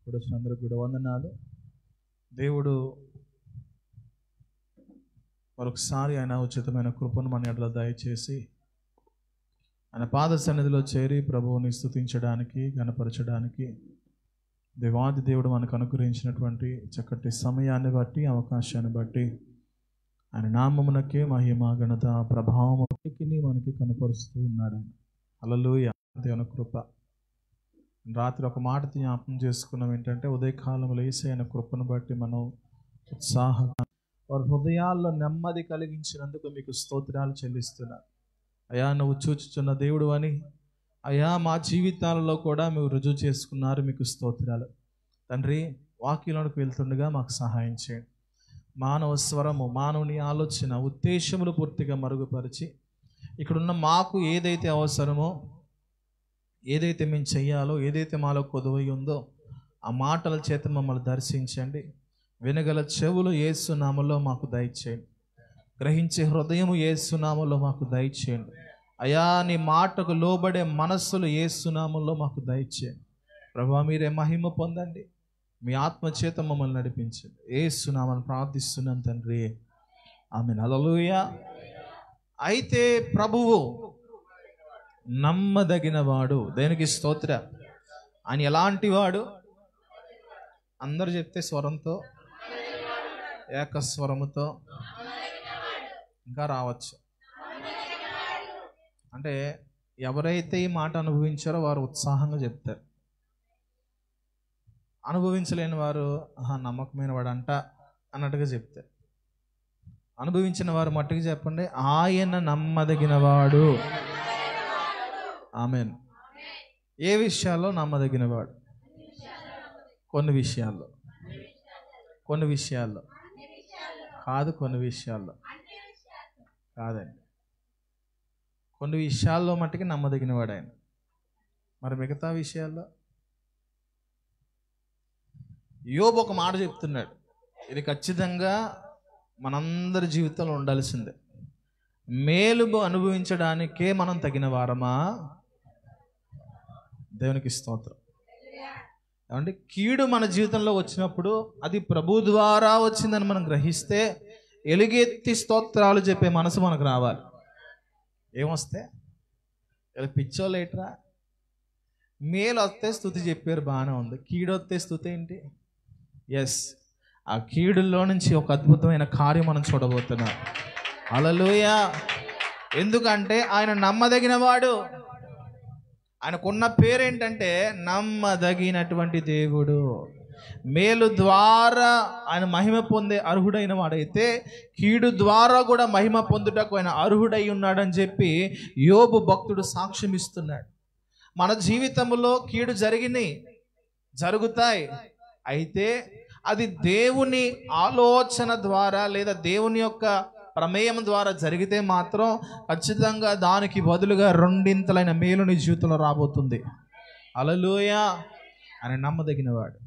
ఇప్పుడు అందరికి కూడా వందనాలు. దేవుడు మరొకసారి ఆయన ఉచితమైన కృపను మన ఎడల దయచేసి ఆయన పాద సన్నిధిలో చేరి ప్రభువుని స్తుతించడానికి, గణపరచడానికి దేవాది దేవుడు మనకు అనుగ్రహించినటువంటి చక్కటి సమయాన్ని బట్టి, అవకాశాన్ని బట్టి ఆయన నామమునకే మహిమ, ఘనత, ప్రభావముకి మనకి కనపరుస్తూ ఉన్నాడు. హల్లెలూయా. దేవుని కృప. రాత్రి ఒక మాట జ్ఞాపకం చేసుకున్నాం ఏంటంటే, ఉదయకాలంలో యేసు ఆయన కృపను బట్టి మనం ఉత్సాహంగా వారి హృదయాల్లో నెమ్మది కలిగించినందుకు మీకు స్తోత్రాలు చెల్లిస్తున్నాను. అయా, నువ్వు చూచుచున్న దేవుడు అని, అయా మా జీవితాలలో కూడా మీరు రుజువు చేసుకున్నారు. మీకు స్తోత్రాలు తండ్రి. వాక్యంలోకి వెళ్తుండగా మాకు సహాయం చేయండి. మానవ స్వరము, మానవుని ఆలోచన, ఉద్దేశములు పూర్తిగా మరుగుపరిచి ఇక్కడున్న మాకు ఏదైతే అవసరమో, ఏదైతే మేము చెయ్యాలో, ఏదైతే మాలో కొదువై ఉందో ఆ మాటల చేత మమ్మల్ని దర్శించండి. వినగల చెవులు యేసు నామములో మాకు దయచేయండి. గ్రహించే హృదయము యేసు నామములో మాకు దయచేయండి. అయా, నీ మాటకు లోబడే మనస్సులు యేసు నామములో మాకు దయచేయండి. ప్రభువా, మీరే మహిమ పొందండి. మీ ఆత్మ చేత మమ్మల్ని నడిపించండి. యేసు నామములో ప్రార్థిస్తున్నాం తండ్రి, ఆమేన్. హల్లెలూయా. అయితే ప్రభువు నమ్మదగిన వాడు. దేనికి స్తోత్ర. ఆయన ఎలాంటి వాడు? అందరు చెప్తే స్వరంతో, ఏకస్వరముతో ఇంకా రావచ్చు. అంటే ఎవరైతే ఈ మాట అనుభవించారో వారు ఉత్సాహంగా చెప్తారు. అనుభవించలేని వారు నమ్మకమైన వాడంట అన్నట్టుగా చెప్తారు. అనుభవించిన వారు మట్టుకు చెప్పండి, ఆయన నమ్మదగిన వాడు. ఆమేన్. ఏ విషయాల్లో నమ్మదగిన వాడు? కొన్ని విషయాల్లో కాదు, కొన్ని విషయాల్లో కాదండి, కొన్ని విషయాల్లో మట్టుకి నమ్మదగిన వాడు ఆయన. మరి మిగతా విషయాల్లో యోబు ఒక మాట చెప్తున్నాడు. ఇది ఖచ్చితంగా మనందరి జీవితంలో ఉండాల్సిందే. మేలు అనుభవించడానికే మనం తగిన వారమా? దేవునికి స్తోత్రం. ఏమంటే కీడు మన జీవితంలో వచ్చినప్పుడు అది ప్రభు ద్వారా వచ్చిందని మనం గ్రహిస్తే ఎలుగెత్తి స్తోత్రాలు చెప్పే మనసు మనకు రావాలి. ఏమొస్తే పిచ్చోలేట్రా, మేలు వస్తే స్తుతి చెప్పారు, బాగానే ఉంది. కీడు వస్తే స్తుతి ఏంటి? ఎస్, ఆ కీడుల్లో నుంచి ఒక అద్భుతమైన కార్యం మనం చూడబోతున్నాం. హల్లెలూయా. ఎందుకంటే ఆయన నమ్మదగిన వాడు. ఆయనకున్న పేరేంటంటే నమ్మదగినటువంటి దేవుడు. మేలు ద్వారా ఆయన మహిమ పొందే అర్హుడైన వాడైతే కీడు ద్వారా కూడా మహిమ పొందుటకు ఆయన అర్హుడై ఉన్నాడని చెప్పి యోబు భక్తుడు సాక్ష్యం ఇస్తున్నాడు. మన జీవితంలో కీడు జరుగుతాయి. అయితే అది దేవుని ఆలోచన ద్వారా లేదా దేవుని యొక్క ప్రమేయం ద్వారా జరిగితే మాత్రం ఖచ్చితంగా దానికి బదులుగా రెండింతలైన మేలు నీ జీవితంలో రాబోతుంది. హల్లెలూయా. ఆయన నమ్మదగినవాడు.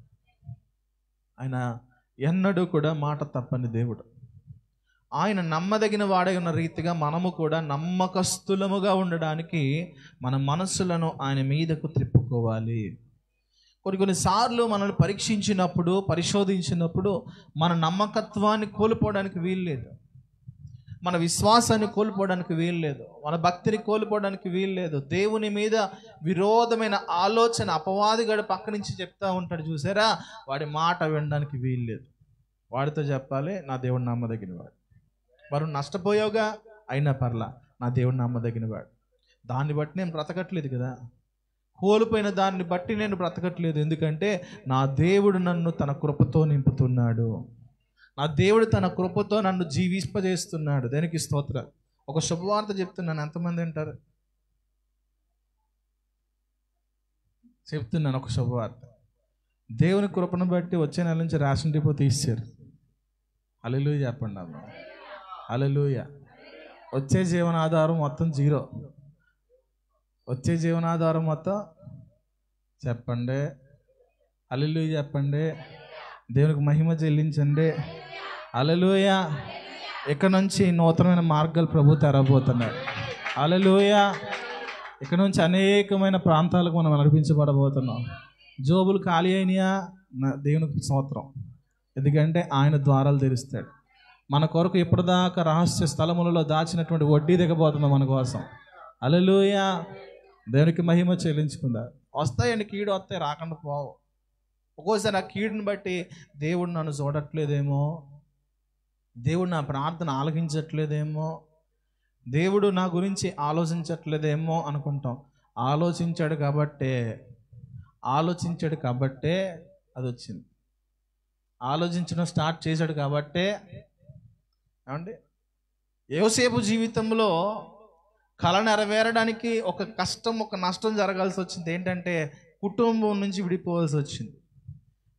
ఆయన ఎన్నడూ కూడా మాట తప్పని దేవుడు. ఆయన నమ్మదగిన వాడై ఉన్న రీతిగా మనము కూడా నమ్మకస్తులముగా ఉండడానికి మన మనస్సులను ఆయన మీదకు త్రిప్పుకోవాలి. కొన్నిసార్లు మనల్ని పరీక్షించినప్పుడు, పరిశోధించినప్పుడు మన నమ్మకత్వాన్ని కోల్పోవడానికి వీల్లేదు, మన విశ్వాసాన్ని కోల్పోవడానికి వీల్లేదు, మన భక్తిని కోల్పోవడానికి వీల్లేదు. దేవుని మీద విరోధమైన ఆలోచన అపవాదిగాడు పక్క నుంచి చెప్తా ఉంటాడు చూసారా, వాడి మాట వినడానికి వీల్లేదు. వాడితో చెప్పాలి, నా దేవుడు నమ్మదగినవాడు. వారు నష్టపోయావుగా అయినా పర్లా, నా దేవుడు నమ్మదగినవాడు. దాన్ని బట్టి నేను బ్రతకట్లేదు కదా, కోల్పోయిన దాన్ని బట్టి నేను బ్రతకట్లేదు. ఎందుకంటే నా దేవుడు నన్ను తన కృపతో నింపుతున్నాడు. నా దేవుడు తన కృపతో నన్ను జీవింపజేస్తున్నాడు. దేనికి స్తోత్రం. ఒక శుభవార్త చెప్తున్నాను, ఎంతమంది అంటారు? చెప్తున్నాను ఒక శుభవార్త. దేవుని కృపను బట్టి వచ్చే నెల నుంచి రేషన్ డిపో తీశారు. హల్లెలూయా చెప్పండి అమ్మ. హల్లెలూయా. వచ్చే జీవనాధారం మొత్తం జీరో. వచ్చే జీవనాధారం మొత్తం చెప్పండి. హల్లెలూయా చెప్పండి. దేవునికి మహిమ చెల్లించండి. హల్లెలూయా. ఇక్కడ నుంచి నూతనమైన మార్గాలు ప్రభు తెరబోతున్నాడు. హల్లెలూయా. ఇక్కడ నుంచి అనేకమైన ప్రాంతాలకు మనం నడిపించబడబోతున్నాం. జోబులు ఖాళీ అయినాయా? దేవునికి స్తోత్రం. ఎందుకంటే ఆయన ద్వారాలు తెరుస్తాడు. మన కొరకు ఇప్పటిదాకా రహస్య స్థలములలో దాచినటువంటి వడ్డీ దిగబోతుంది మన కోసం. హల్లెలూయా. దేవునికి మహిమ చెల్లించుకుందాం. వస్తాయండి, కీడు వస్తాయి, రాకుండా పోవు. ఒక్కోసారి ఆ కీడుని బట్టి దేవుడు నన్ను చూడట్లేదేమో, దేవుడు నా ప్రార్థన ఆలకించట్లేదేమో, దేవుడు నా గురించి ఆలోచించట్లేదేమో అనుకుంటాం. ఆలోచించాడు కాబట్టే అది వచ్చింది. ఆలోచించడం స్టార్ట్ చేశాడు కాబట్టే. ఏమండి, యోసేపు జీవితంలో కళ నెరవేరడానికి ఒక కష్టం, ఒక నష్టం జరగాల్సి వచ్చింది. ఏంటంటే కుటుంబం నుంచి విడిపోవాల్సి వచ్చింది.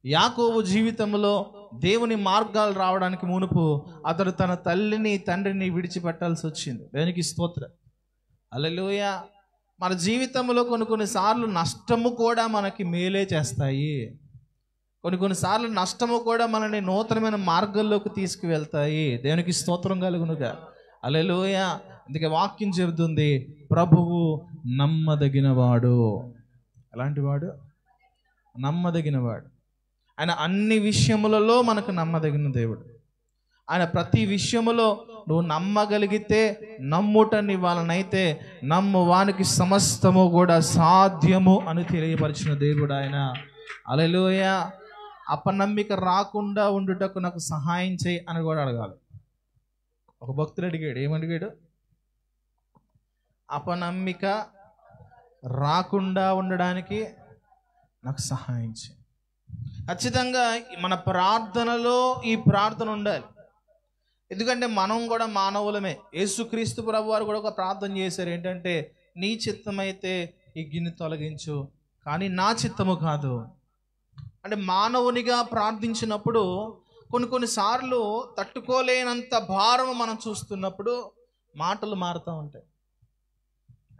యాకోబు జీవితంలో దేవుని మార్గాలు రావడానికి మునుపు అతడు తన తల్లిని తండ్రిని విడిచిపెట్టాల్సి వచ్చింది. దేవునికి స్తోత్రం. హల్లెలూయా. మన జీవితంలో కొన్నిసార్లు నష్టము కూడా మనకి మేలే చేస్తాయి. కొన్నిసార్లు నష్టము కూడా మనల్ని నూతనమైన మార్గంలోకి తీసుకువెళ్తాయి. దేవునికి స్తోత్రం కలుగునుగా. హల్లెలూయా. అందుకే వాక్యం చెబుతుంది, ప్రభువు నమ్మదగినవాడు. ఎలాంటి వాడు? నమ్మదగినవాడు. ఆయన అన్ని విషయములలో మనకు నమ్మదగిన దేవుడు. ఆయన ప్రతి విషయములో నువ్వు నమ్మగలిగితే, నమ్ముటని వాళ్ళనైతే నమ్ము వానికి సమస్తము కూడా సాధ్యము అని తెలియపరిచిన దేవుడు ఆయన. హల్లెలూయా. అపనమ్మిక రాకుండా ఉండుటకు నాకు సహాయం చేయి అని కూడా అడగాలి. ఒక భక్తుడు అడిగాడు. ఏమడిగాడు? అపనమ్మిక రాకుండా ఉండడానికి నాకు సహాయం చేయి. ఖచ్చితంగా మన ప్రార్థనలో ఈ ప్రార్థన ఉండాలి. ఎందుకంటే మనం కూడా మానవులమే. యేసుక్రీస్తు ప్రభు వారు కూడా ఒక ప్రార్థన చేశారు. ఏంటంటే, నీ చిత్తమైతే ఈ గిన్నె తొలగించు, కానీ నా చిత్తము కాదు. అంటే మానవునిగా ప్రార్థించినప్పుడు కొన్నిసార్లు తట్టుకోలేనంత భారం మనం చూస్తున్నప్పుడు మాటలు మారుతూ ఉంటాయి.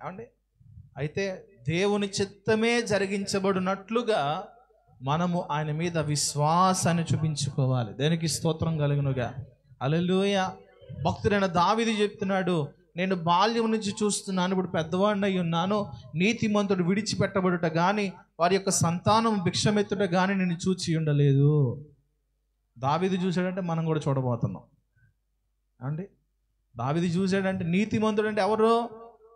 ఏమండి, అయితే దేవుని చిత్తమే జరిగించబడినట్లుగా మనము ఆయన మీద విశ్వాసాన్ని చూపించుకోవాలి. దేనికి స్తోత్రం కలుగునుగా. హల్లెలూయా. భక్తుడైన దావీదు చెప్తున్నాడు, నేను బాల్యం నుంచి చూస్తున్నాను, ఇప్పుడు పెద్దవాడిని అయి ఉన్నాను, నీతిమంతుడు విడిచిపెట్టబడుట కానీ వారి యొక్క సంతానం భిక్షమెత్తుట కానీ నేను చూచి ఉండలేదు. దావీదు చూశాడంటే మనం కూడా చూడబోతున్నాం. అండి, దావీదు చూశాడంటే నీతిమంతుడు అంటే ఎవరు?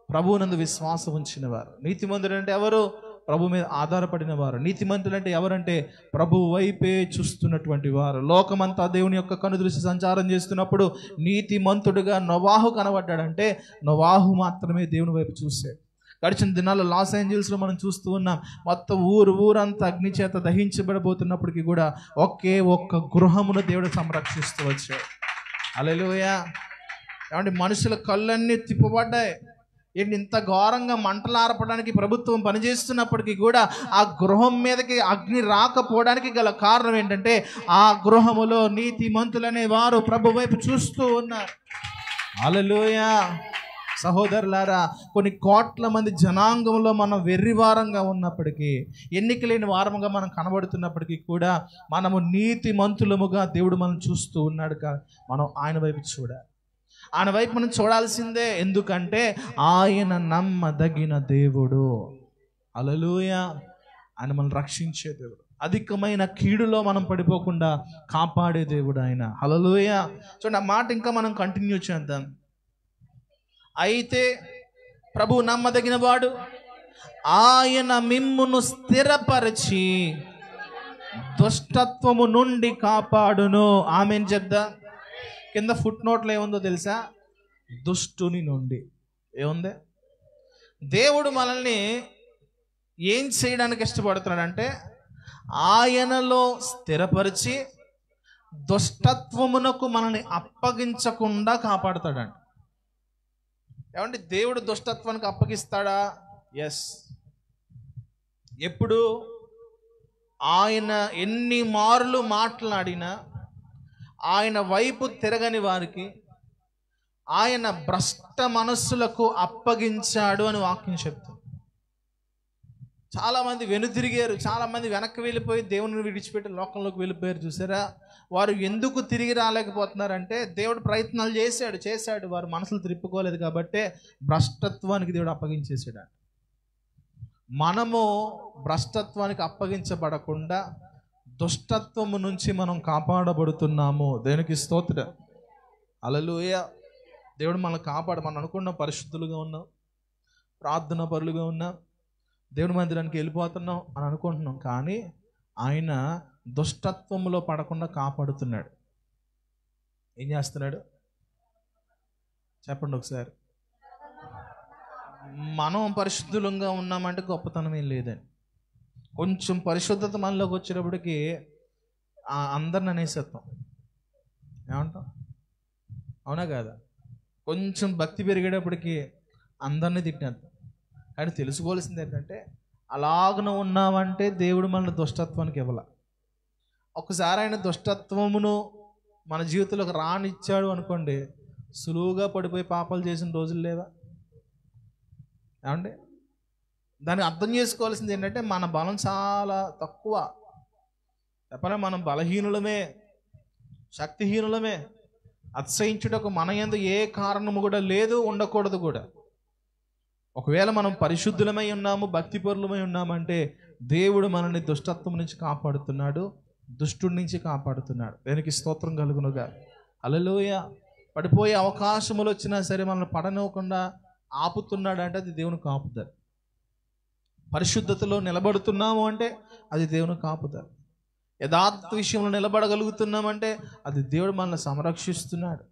ప్రభువునందు విశ్వాసం ఉంచిన వారు. నీతిమంతుడు అంటే ఎవరు? ప్రభు మీద ఆధారపడిన వారు. నీతిమంతులు అంటే ఎవరంటే ప్రభు వైపే చూస్తున్నటువంటి వారు. లోకమంతా దేవుని యొక్క కనుదృష్టి సంచారం చేస్తున్నప్పుడు నీతిమంతుడుగా నోవాహు కనబడ్డాడంటే నోవాహు మాత్రమే దేవుని వైపు చూశాడు. గడిచిన దినాల్లో లాస్ ఏంజల్స్లో మనం చూస్తూ ఉన్నాం. మొత్తం ఊరంతా అగ్ని చేత దహించబడబోతున్నప్పటికీ కూడా ఒకే ఒక్క గృహమును దేవుడు సంరక్షిస్తూ వచ్చాడు. హల్లెలూయా. ఏమంటే మనుషుల కళ్ళన్నీ తిప్పబడ్డాయి. ఏంటి, ఇంత ఘోరంగా మంటలు ఆర్పడానికి ప్రభుత్వం పనిచేస్తున్నప్పటికీ కూడా ఆ గృహం మీదకి అగ్ని రాకపోవడానికి గల కారణం ఏంటంటే ఆ గృహములో నీతిమంతులనే వారు ప్రభు వైపు చూస్తూ ఉన్నారు. హల్లెలూయా. సహోదరులారా, కొన్ని కోట్ల మంది జనాంగంలో మనం వెర్రివారంగా ఉన్నప్పటికీ, ఎన్నిక లేని వారముగా మనం కనబడుతున్నప్పటికీ కూడా మనము నీతిమంతులముగా దేవుడు మనం చూస్తూ ఉన్నాడు. మనం ఆయన వైపు చూడాలి. ఆయన వైపు మనం చూడాల్సిందే. ఎందుకంటే ఆయన నమ్మదగిన దేవుడు. హల్లెలూయా. ఆయన మనం రక్షించే దేవుడు. అధికమైన కీడులో మనం పడిపోకుండా కాపాడే దేవుడు ఆయన. హల్లెలూయా. చూడండి, ఆ మాట ఇంకా మనం కంటిన్యూ చేద్దాం. అయితే ప్రభు నమ్మదగిన వాడు, ఆయన మిమ్మును స్థిరపరిచి దుష్టత్వము నుండి కాపాడును. ఆమేన్ చెప్దా. కింద ఫుట్ నోట్లో ఏముందో తెలుసా? దుష్టుని నుండి. ఏముంది? దేవుడు మనల్ని ఏం చేయడానికి ఇష్టపడుతున్నాడంటే ఆయనలో స్థిరపరిచి దుష్టత్వమునకు మనల్ని అప్పగించకుండా కాపాడుతాడంట. ఏమంటే దేవుడు దుష్టత్వానికి అప్పగిస్తాడా? ఎస్. ఎప్పుడు? ఆయన ఎన్ని మార్లు మాట్లాడినా ఆయన వైపు తిరగని వారికి ఆయన భ్రష్ట మనస్సులకు అప్పగించాడు అని వాక్యం చెప్తుంది. చాలామంది వెనుతిరిగారు, చాలామంది వెనక్కి వెళ్ళిపోయి దేవుని విడిచిపెట్టి లోకంలోకి వెళ్ళిపోయారు. చూసారా? వారు ఎందుకు తిరిగి రాలేకపోతున్నారంటే దేవుడు ప్రయత్నాలు చేశాడు, వారు మనసులు త్రిప్పుకోలేదు కాబట్టి భ్రష్టత్వానికి దేవుడు అప్పగించేసాడు. మనము భ్రష్టత్వానికి అప్పగించబడకుండా దుష్టత్వము నుంచి మనం కాపాడబడుతున్నాము. దేనికి స్తోత్రం. హల్లెలూయా. దేవుడు మనల్ని మనం అనుకున్న పరిశుద్ధులుగా ఉన్నాం, ప్రార్థన పరులుగా ఉన్నాం, దేవుడి మందిరానికి వెళ్ళిపోతున్నాం అని అనుకుంటున్నాం. కానీ ఆయన దుష్టత్వంలో పడకుండా కాపాడుతున్నాడు. ఏం చేస్తున్నాడు చెప్పండి ఒకసారి. మనం పరిశుద్ధులంగా ఉన్నామంటే గొప్పతనం ఏం లేదండి. కొంచెం పరిశుద్ధత మనలోకి వచ్చేటప్పటికి అందరిని అనేసేస్తాం. ఏమంటాం? అవునా కాదా? కొంచెం భక్తి పెరిగేటప్పటికి అందరినీ తిట్టేస్తాం. కానీ తెలుసుకోవాల్సింది ఏంటంటే, అలాగన ఉన్నామంటే దేవుడు మన దుష్టత్వానికి ఇవ్వాల. ఒకసారి ఆయన దుష్టత్వమును మన జీవితంలోకి రానిచ్చాడు అనుకోండి, సులువుగా పడిపోయి పాపాలు చేసిన రోజులు లేవా? ఏమండి? దాన్ని అర్థం చేసుకోవాల్సింది ఏంటంటే, మన బలం చాలా తక్కువ. చెప్పాలి, మనం బలహీనులమే, శక్తిహీనులమే. అతిశయించుటకు మన యందు ఏ కారణము కూడా లేదు, ఉండకూడదు కూడా. ఒకవేళ మనం పరిశుద్ధులమై ఉన్నాము, భక్తిపరులమై ఉన్నామంటే దేవుడు మనల్ని దుష్టత్వం నుంచి కాపాడుతున్నాడు, దుష్టుడి నుంచి కాపాడుతున్నాడు. దేనికి స్తోత్రం కలుగునుగా. హల్లెలూయా. పడిపోయే అవకాశములు వచ్చినా సరే మనల్ని పడనివ్వకుండా ఆపుతున్నాడు అంటే అది దేవుని కాపుదల. పరిశుద్ధతలో నిలబడుతున్నాము అంటే అది దేవుని కాపుదల. యథార్థ విషయంలో నిలబడగలుగుతున్నామంటే అది దేవుడు మనల్ని సంరక్షిస్తున్నాడు.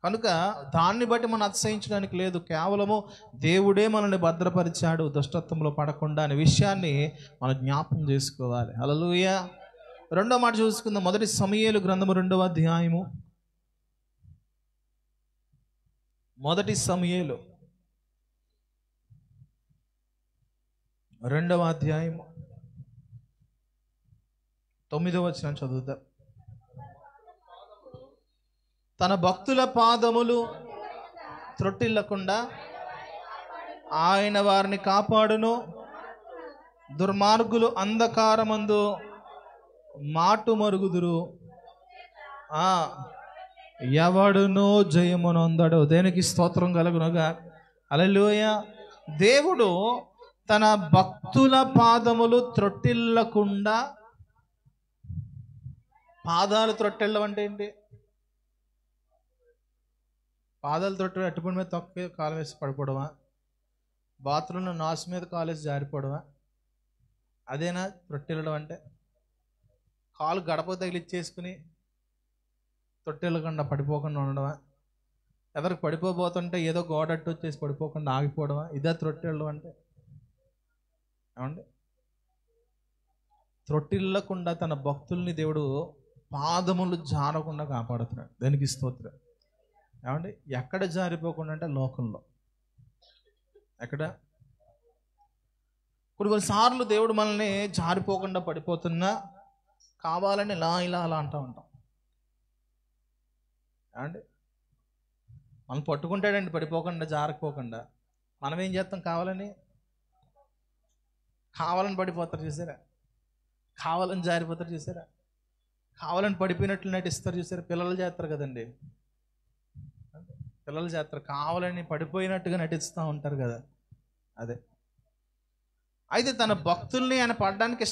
కనుక దాన్ని బట్టి మనం అతిశయించడానికి లేదు. కేవలము దేవుడే మనల్ని భద్రపరిచాడు దుష్టత్వంలో పడకుండా అనే విషయాన్ని మనం జ్ఞాపకం చేసుకోవాలి. హల్లెలూయా. రెండో మాట చూసుకుందాం. మొదటి సమూయేలు గ్రంథము 2వ అధ్యాయము. మొదటి సమూయేలు 2వ అధ్యాయము 9వ వచనం చదువుతాం. తన భక్తుల పాదములు త్రొట్టిల్లకుండా ఆయన వారిని కాపాడును. దుర్మార్గులు అంధకారమందు మాటు మరుగుదురు, ఎవడునో జయమునొందడు. దేనికి స్తోత్రం కలుగునుగా. హల్లెలూయా. దేవుడు తన భక్తుల పాదములు త్రొట్టిల్లకుండా. పాదాలు త్రొట్టిల్లడం అంటే ఏంటి? పాదాలు త్రొట్టి అట్టుపడి మీద తొక్కి కాలు వేసి పడిపోవడమా? బాత్రూంలో నాసు మీద కాలేసి జారిపోవడమా? అదేనా త్రొట్టిల్లడం అంటే? కాలు గడప తగిలిచ్చేసుకుని తొట్టెళ్ళకుండా పడిపోకుండా ఉండడమా? ఎవరికి పడిపోతుంటే ఏదో గోడట్టు వచ్చేసి పడిపోకుండా ఆగిపోవడమా? ఇదే త్రొట్టెళ్ళడం అంటే? ఏమండి? త్రొట్టిల్లకుండా తన భక్తుల్ని దేవుడు పాదములు జారకుండా కాపాడుతున్నాడు. దానికి స్తోత్రం. ఏమండి? ఎక్కడ జారిపోకుండా అంటే లోకంలో. ఎక్కడ? కొన్నిసార్లు దేవుడు మనల్ని జారిపోకుండా పడిపోతున్నా కావాలని ఇలా అంటూ ఉంటాం. ఏమండి? మనం పట్టుకుంటాడండి పడిపోకుండా, జారకపోకుండా. మనం ఏం చేస్తాం? కావాలని పడిపోతారు చూసారా? కావాలని జారిపోతారు చూసారా? కావాలని పడిపోయినట్లు నటిస్తారు చూసారా? పిల్లలు చేస్తారు కదండి. పిల్లలు చేస్తారు, కావాలని పడిపోయినట్టుగా నటిస్తూ ఉంటారు కదా. అదే. అయితే తన భక్తుల్ని ఆయన పడడానికి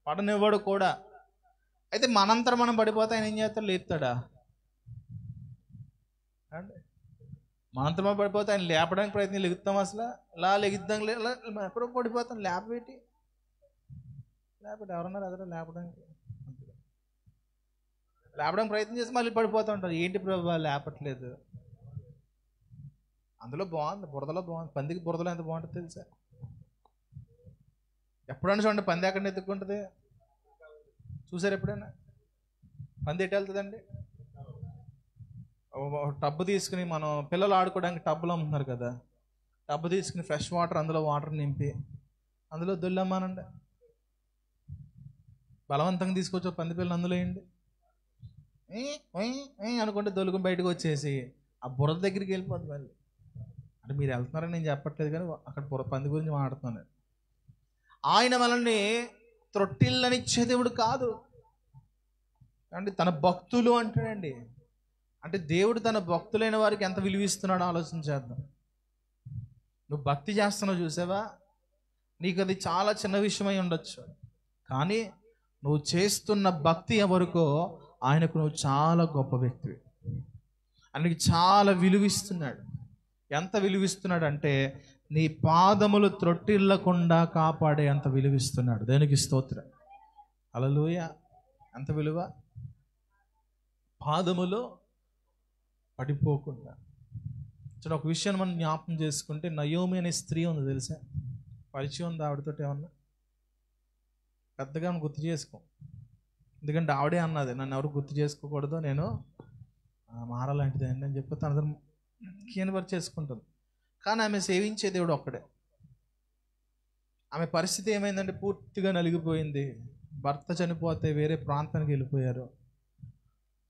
పడనివ్వడు కూడా. అయితే మనంతరం మనం పడిపోతే ఆయన ఏం చేస్తాడు? లేపుతాడా? అండి, మనంతరం పడిపోతే ఆయన లేపడానికి ప్రయత్నం లెగుతాం. అసలు లెగిద్దాం, ఎప్పుడో పడిపోతాం. లేపబెట్టి ఎవరన్నారు అదే లేపడానికి ప్రయత్నం చేసి మళ్ళీ పడిపోతూ ఉంటారు. ఏంటి ప్రభు లేపట్లేదు? అందులో బాగుంది, బురదలో బాగుంది. పందికి బురదలో ఎంత బాగుంటుంది తెలుసా? ఎప్పుడైనా చూడండి, పంది ఎక్కడ ఎత్తుక్కుంటుంది చూసారు ఎప్పుడైనా? పంది ఎటు వెళ్తుందండి? టబ్బు తీసుకుని, మనం పిల్లలు ఆడుకోవడానికి టబ్బులు అమ్ముతున్నారు కదా, టబ్బు తీసుకుని ఫ్రెష్ వాటర్, అందులో వాటర్ నింపి అందులో దొల్లమ్మానండి. బలవంతంగా తీసుకొచ్చి పంది పిల్లలు అందులో వేయండి, అనుకుంటే దొలుకుని బయటకు వచ్చేసి ఆ బురద దగ్గరికి వెళ్ళిపోతుంది. మళ్ళీ అంటే మీరు వెళ్తున్నారని నేను చెప్పట్లేదు, కానీ అక్కడ పంది గురించి మాట్లాడుతున్నాను. ఆయన మనల్ని త్రొట్టిల్లనిచ్చే దేవుడు కాదు అంటే తన భక్తులు అంటాడండి. అంటే దేవుడు తన భక్తులైన వారికి ఎంత విలువిస్తున్నాడో ఆలోచన చేద్దాం. నువ్వు భక్తి చేస్తున్నావు చూసావా? నీకు అది చాలా చిన్న విషయమై ఉండొచ్చు, కానీ నువ్వు చేస్తున్న భక్తి ఎవరికో ఆయనకు నువ్వు చాలా గొప్ప వ్యక్తివి. ఆయనకి చాలా విలువిస్తున్నాడు. ఎంత విలువిస్తున్నాడు అంటే నీ పాదములు త్రొట్టిల్లకుండా కాపాడే అంత విలువిస్తున్నాడు. దేనికి స్తోత్రం. హల్లెలూయా. ఎంత విలువ, పాదములు పడిపోకుండా. చూడండి, ఒక విషయాన్ని మనం జ్ఞాపకం చేసుకుంటే, నయోమి అనే స్త్రీ ఉంది, తెలుసా? పరిచయం ఉంది ఆవిడతో ఏమన్నా? పెద్దగా గుర్తు చేసుకో, ఎందుకంటే ఆవిడే అన్నది, నన్ను ఎవరు గుర్తు చేసుకోకూడదు, నేను మారాలంటిది అని చెప్పి తన కీనపరి చేసుకుంటుంది. కానీ ఆమె సేవించే దేవుడు ఒక్కడే. ఆమె పరిస్థితి ఏమైందంటే పూర్తిగా నలిగిపోయింది. భర్త చనిపోతే వేరే ప్రాంతానికి వెళ్ళిపోయారు,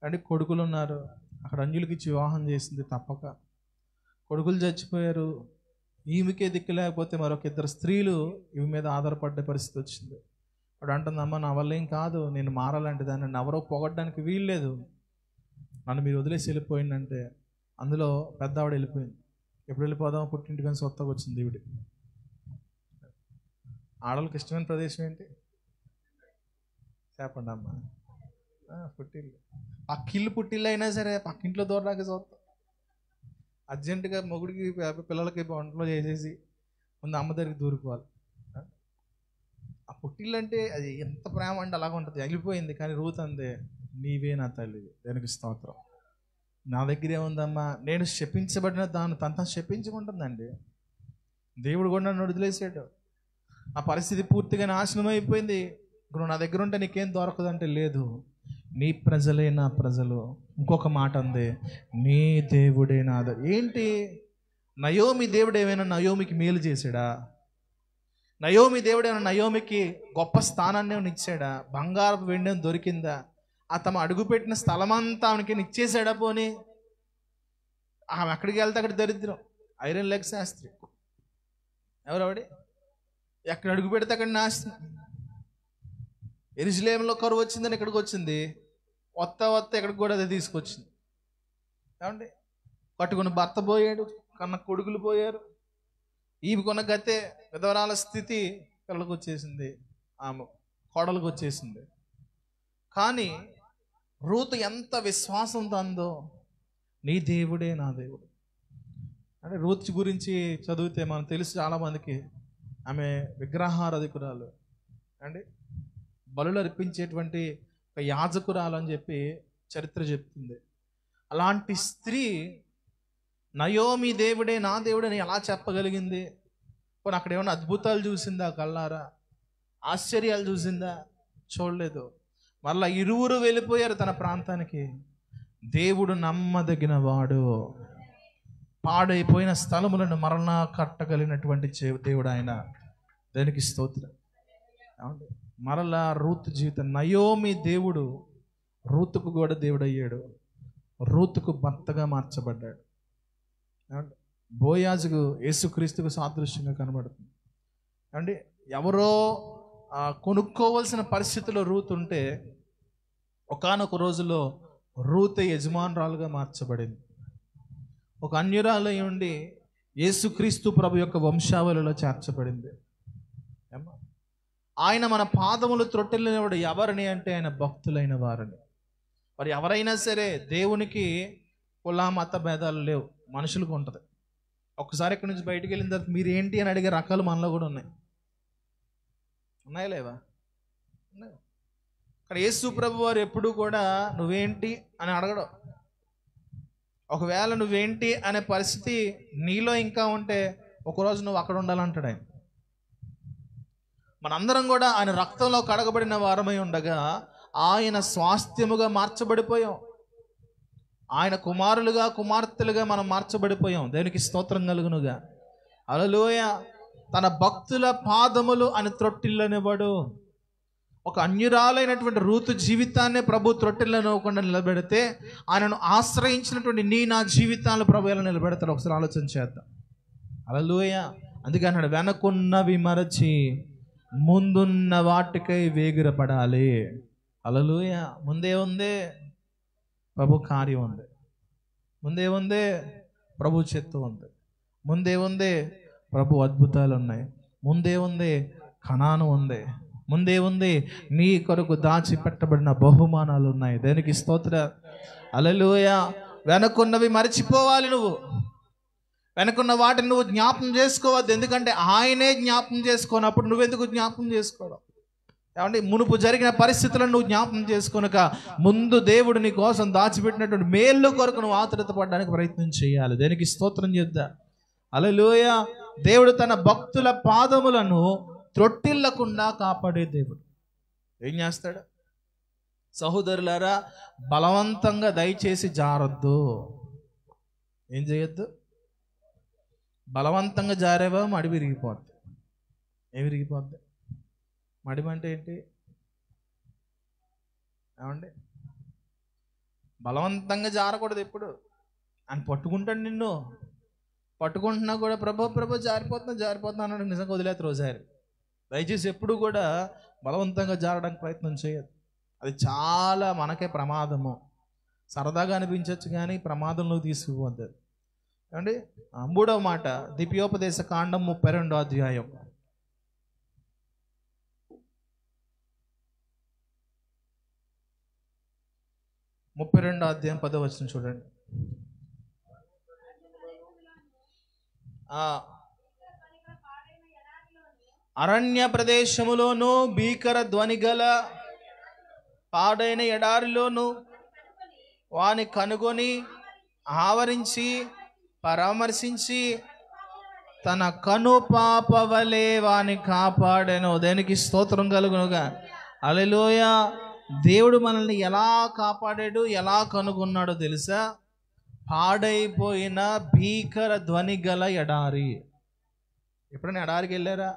అంటే కొడుకులు ఉన్నారు. అక్కడ అంజులకి ఇచ్చి వివాహం చేసింది తప్పక. కొడుకులు చచ్చిపోయారు, ఈమెకే దిక్కు లేకపోతే మరొక ఇద్దరు స్త్రీలు ఈమె మీద ఆధారపడ్డే పరిస్థితి వచ్చింది. అప్పుడు అంటుందమ్మా, నా వల్ల ఏం కాదు, నేను మారాలంటే దాన్ని ఎవరో పొగడ్డానికి వీల్లేదు, నన్ను మీరు వదిలేసి వెళ్ళిపోయిందంటే. అందులో పెద్ద ఆవిడ వెళ్ళిపోయింది. ఎప్పుడు వెళ్ళిపోదామో పుట్టింటికని సొత్తగా వచ్చింది ఈవిడ. ఆడవాళ్ళకి ఇష్టమైన ప్రదేశం ఏంటి చెప్పండి అమ్మా? పుట్టిల్లు. పక్కిల్లు పుట్టిల్లు అయినా సరే పక్కింట్లో దూరడానికి చూస్తాం. అర్జెంటుగా మొగుడికి పిల్లలకి వంటలో చేసేసి ముందు అమ్మ దగ్గరికి దూరిపోవాలి. ఆ పుట్టిల్లు అంటే అది ఎంత ప్రేమ అంటే అలాగ ఉంటుంది. వెళ్ళిపోయింది, కానీ రూత్ అందే, నీవే నా తల్లి, దానికి స్తోత్రం. నా దగ్గరే ఉందమ్మా, నేను శపించబడిన దాన్ని తనంతా శపించుకుంటుందండి. దేవుడు కూడా నన్ను వదిలేసాడు, ఆ పరిస్థితి పూర్తిగా నాశనం అయిపోయింది, ఇప్పుడు నా దగ్గర ఉంటే నీకేం దొరకదంటే, లేదు, నీ ప్రజలే నా ప్రజలు. ఇంకొక మాట ఉంది, నీ దేవుడే నా ఏంటి? నయోమి దేవుడు ఏమైనా నయోమికి మేలు చేశాడా? నయోమి దేవుడు ఏమైనా నయోమికి గొప్ప స్థానాన్ని ఇచ్చాడా? బంగారపు వెండి దొరికిందా? ఆ తమ అడుగుపెట్టిన స్థలమంతా ఆమెకి ఇచ్చేసాడా? పోనీ ఆమె అక్కడికి వెళ్తే అక్కడ దరిద్రం. ఐరన్ లెగ్ శాస్త్రి ఎవరవడి, ఎక్కడ అడుగు పెడితే అక్కడ నాశనం. యెరూషలేములో కరువు వచ్చిందని ఎక్కడికి వచ్చింది, వత్త ఎక్కడికి కూడా అదే తీసుకొచ్చింది. ఏమండి, కట్టుకున్న భర్త పోయాడు, కన్న కొడుకులు పోయారు, ఈమెకున్న గతే విధవరాల స్థితి పిల్లలకు వచ్చేసింది, ఆమె కోడలకు వచ్చేసింది. కానీ రూతు ఎంత విశ్వాసంతో అందో, నీ దేవుడే నా దేవుడు. అంటే రూతు గురించి చదివితే మనకు తెలుసు చాలామందికి, ఆమె విగ్రహారాధికురాలు అండి, బలులు అర్పించేటువంటి ఒక యాజకురాలు అని చెప్పి చరిత్ర చెప్తుంది. అలాంటి స్త్రీ నయోమి దేవుడే నా దేవుడని ఎలా చెప్పగలిగింది? పోనీ అక్కడ ఏమైనా అద్భుతాలు చూసిందా? కళ్ళారా ఆశ్చర్యాలు చూసిందా? చూడలేదు. మళ్ళా ఇరువురు వెళ్ళిపోయారు తన ప్రాంతానికి. దేవుడు నమ్మదగిన వాడు, పాడైపోయిన స్థలములను మరలా కట్టగలిగినటువంటి దేవుడు ఆయన. దానికి స్తోత్రం. మరలా రూతు జీవితం, నయోమి దేవుడు రూతుకు కూడా దేవుడు అయ్యాడు, రూతుకు భర్తగా మార్చబడ్డాడు. బోయాజుకు యేసుక్రీస్తుకు సాదృశ్యంగా కనబడుతుంది. అంటే ఎవరో కొనుక్కోవలసిన పరిస్థితిలో రూతు ఉంటే, ఒకానొక రోజులో రూతు యజమానురాలుగా మార్చబడింది. ఒక అన్యురాలై ఉండి యేసుక్రీస్తు ప్రభు యొక్క వంశావళిలో చేర్చబడింది. ఆయన మన పాదములు త్రొట్టెలినవాడు ఎవరిని అంటే ఆయన భక్తులైన వారిని. మరి ఎవరైనా సరే, దేవునికి కుల మత భేదాలు లేవు, మనుషులకు ఉంటుంది. ఒక్కసారి ఇక్కడి నుంచి బయటికి వెళ్ళిన తర్వాత మీరు ఏంటి అని అడిగే రకాలు మనలో కూడా ఉన్నాయి. ఉన్నాయా లేవా? ఇక్కడ యేసు ప్రభు వారు ఎప్పుడు కూడా నువ్వేంటి అని అడగడం. ఒకవేళ నువ్వేంటి అనే పరిస్థితి నీలో ఇంకా ఉంటే, ఒకరోజు నువ్వు అక్కడ ఉండాలంటాడు ఆయన. మనందరం కూడా ఆయన రక్తంలో కడగబడిన వారమై ఉండగా ఆయన స్వాస్థ్యముగా మార్చబడిపోయాం. ఆయన కుమారులుగా కుమార్తెలుగా మనం మార్చబడిపోయాం. దేవునికి స్తోత్రం కలుగునుగా. హల్లెలూయా. తన భక్తుల పాదములు అని త్రొట్టిల్లనివ్వడు. ఒక అన్యురాలైనటువంటి రూతు జీవితాన్ని ప్రభు త్రొట్టిల్లనివ్వకుండా నిలబెడితే, ఆయనను ఆశ్రయించినటువంటి నా జీవితాలను ప్రభు ఎలా నిలబెడతాడు? ఒకసారి ఆలోచన చేద్దాం. హల్లెలూయా. అందుకే అన్నాడు, వెనకున్నవి మరచి ముందున్న వాటికై వేగిరపడాలి. హల్లెలూయా. ముందే ఉంది ప్రభు కార్యం ఉంది, ముందే ఉంది ప్రభు చిత్తం ఉంది, ముందే ఉంది ప్రభు అద్భుతాలు ఉన్నాయి, ముందే ఉంది కనాను ఉంది, ముందే ఉంది నీ కొరకు దాచిపెట్టబడిన బహుమానాలు ఉన్నాయి. దేనికి స్తోత్ర. హల్లెలూయా. వెనకున్నవి మర్చిపోవాలి, నువ్వు వెనకున్న వాటిని నువ్వు జ్ఞాపం చేసుకోవద్దు. ఎందుకంటే ఆయనే జ్ఞాపం చేసుకోనప్పుడు నువ్వెందుకు జ్ఞాపం చేసుకోవడం? ఏమంటే మునుపు జరిగిన పరిస్థితులను నువ్వు జ్ఞాపం చేసుకొనక ముందు దేవుడు నీ కోసం దాచిపెట్టినటువంటి మేలు కొరకు నువ్వు ఆతురత పడడానికి ప్రయత్నం చేయాలి. దేనికి స్తోత్రం చేద్దాం. హల్లెలూయా. దేవుడు తన భక్తుల పాదములను త్రొట్టిల్లకుండా కాపాడే దేవుడు. ఏం చేస్తాడు? సహోదరులారా, బలవంతంగా దయచేసి జారొద్దు. ఏం చేయొద్దు? బలవంతంగా జారేవా మడి విరిగిపోద్ది. ఏం విరిగిపోద్ది? మడిమ అంటే ఏంటి? ఏమండి, బలవంతంగా జారకూడదు. ఎప్పుడు ఆయన పట్టుకుంటాడు, నిన్ను పట్టుకుంటున్నా కూడా ప్రభు జారిపోతున్నా అన్నాడు. నిజంగా వదిలేదు రోజారి. దయచేసి ఎప్పుడు కూడా బలవంతంగా జారడానికి ప్రయత్నం చేయదు. అది చాలా మనకే ప్రమాదము. సరదాగా అనిపించవచ్చు కానీ ప్రమాదంలో తీసుకుపోద్ది. ఏమండి, 3వ మాట ద్వితీయోపదేశ కాండం 32వ అధ్యాయం 10వ వచనం చూడండి. అరణ్య ప్రదేశములోను భీకర ధ్వని గల పాడైన ఎడారిలోను వాని కనుగొని ఆవరించి పరామర్శించి తన కను పాప వలె వాని కాపాడెను. దేనికి స్తోత్రం కలుగునుగా. హల్లెలూయా. దేవుడు మనల్ని ఎలా కాపాడాడు, ఎలా కనుగొన్నాడో తెలుసా? పాడైపోయిన భీకర ధ్వని గల ఎడారి. ఎప్పుడైనా ఎడారికి వెళ్ళారా?